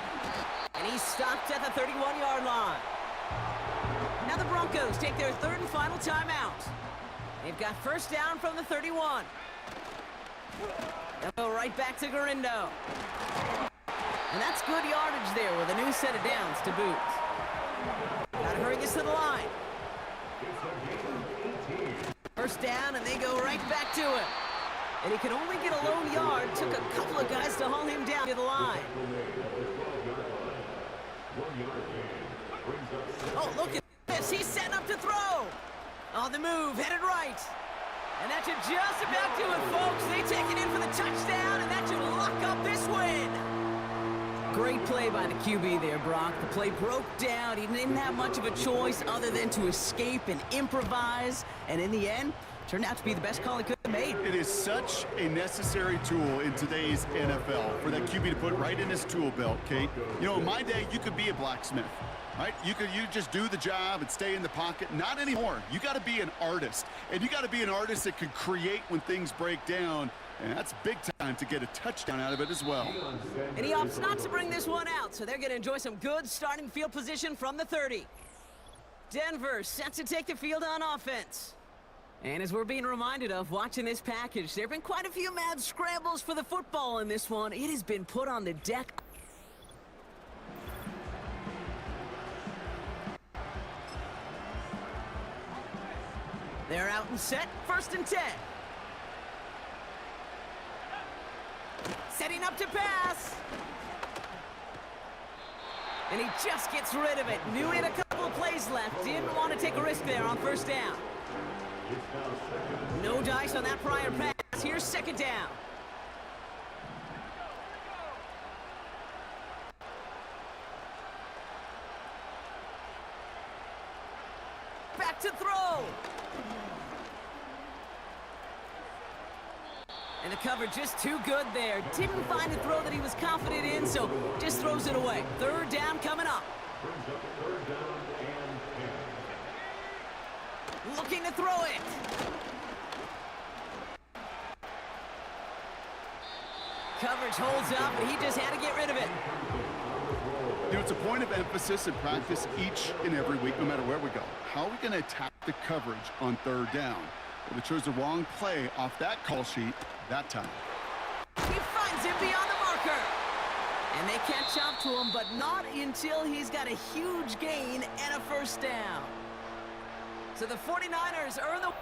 And he's stopped at the 31-yard line. Now the Broncos take their 3rd and final timeout. They've got 1st down from the 31. They'll go right back to Garindo. And that's good yardage there with a new set of downs to boot. Gotta hurry this to the line. 1st down, and they go right back to him. And he could only get a lone yard. Took a couple of guys to haul him down to the line. Oh, look at this. He's setting up to throw. On the move, headed right. And that should just about do it, folks. They take it in for the touchdown, and that should lock up this win. Great play by the QB there, Brock. The play broke down. He didn't have much of a choice other than to escape and improvise. And in the end, turned out to be the best call he could have made. It is such a necessary tool in today's NFL for that QB to put right in his tool belt, Kate. You know, in my day, you could be a blacksmith. Right? You just do the job and stay in the pocket. Not anymore. You got to be an artist. And you got to be an artist that can create when things break down. And that's big time to get a touchdown out of it as well. And he opts not to bring this one out, so they're going to enjoy some good starting field position from the 30. Denver set to take the field on offense. And as we're being reminded of watching this package, there have been quite a few mad scrambles for the football in this one. It has been put on the deck. They're out and set. 1st and 10. Setting up to pass. And he just gets rid of it. Knew he had a couple of plays left. Didn't want to take a risk there on 1st down. No dice on that prior pass. Here's 2nd down. Back to throw. And the cover just too good there. Didn't find a throw that he was confident in, so just throws it away. 3rd down coming up. Looking to throw it. Coverage holds up, but he just had to get rid of it. You know, it's a point of emphasis in practice each and every week, no matter where we go. How are we going to attack the coverage on 3rd down? Well, they chose the wrong play off that call sheet that time. He finds him beyond the marker. And they catch up to him, but not until he's got a huge gain and a 1st down. So the 49ers earn the...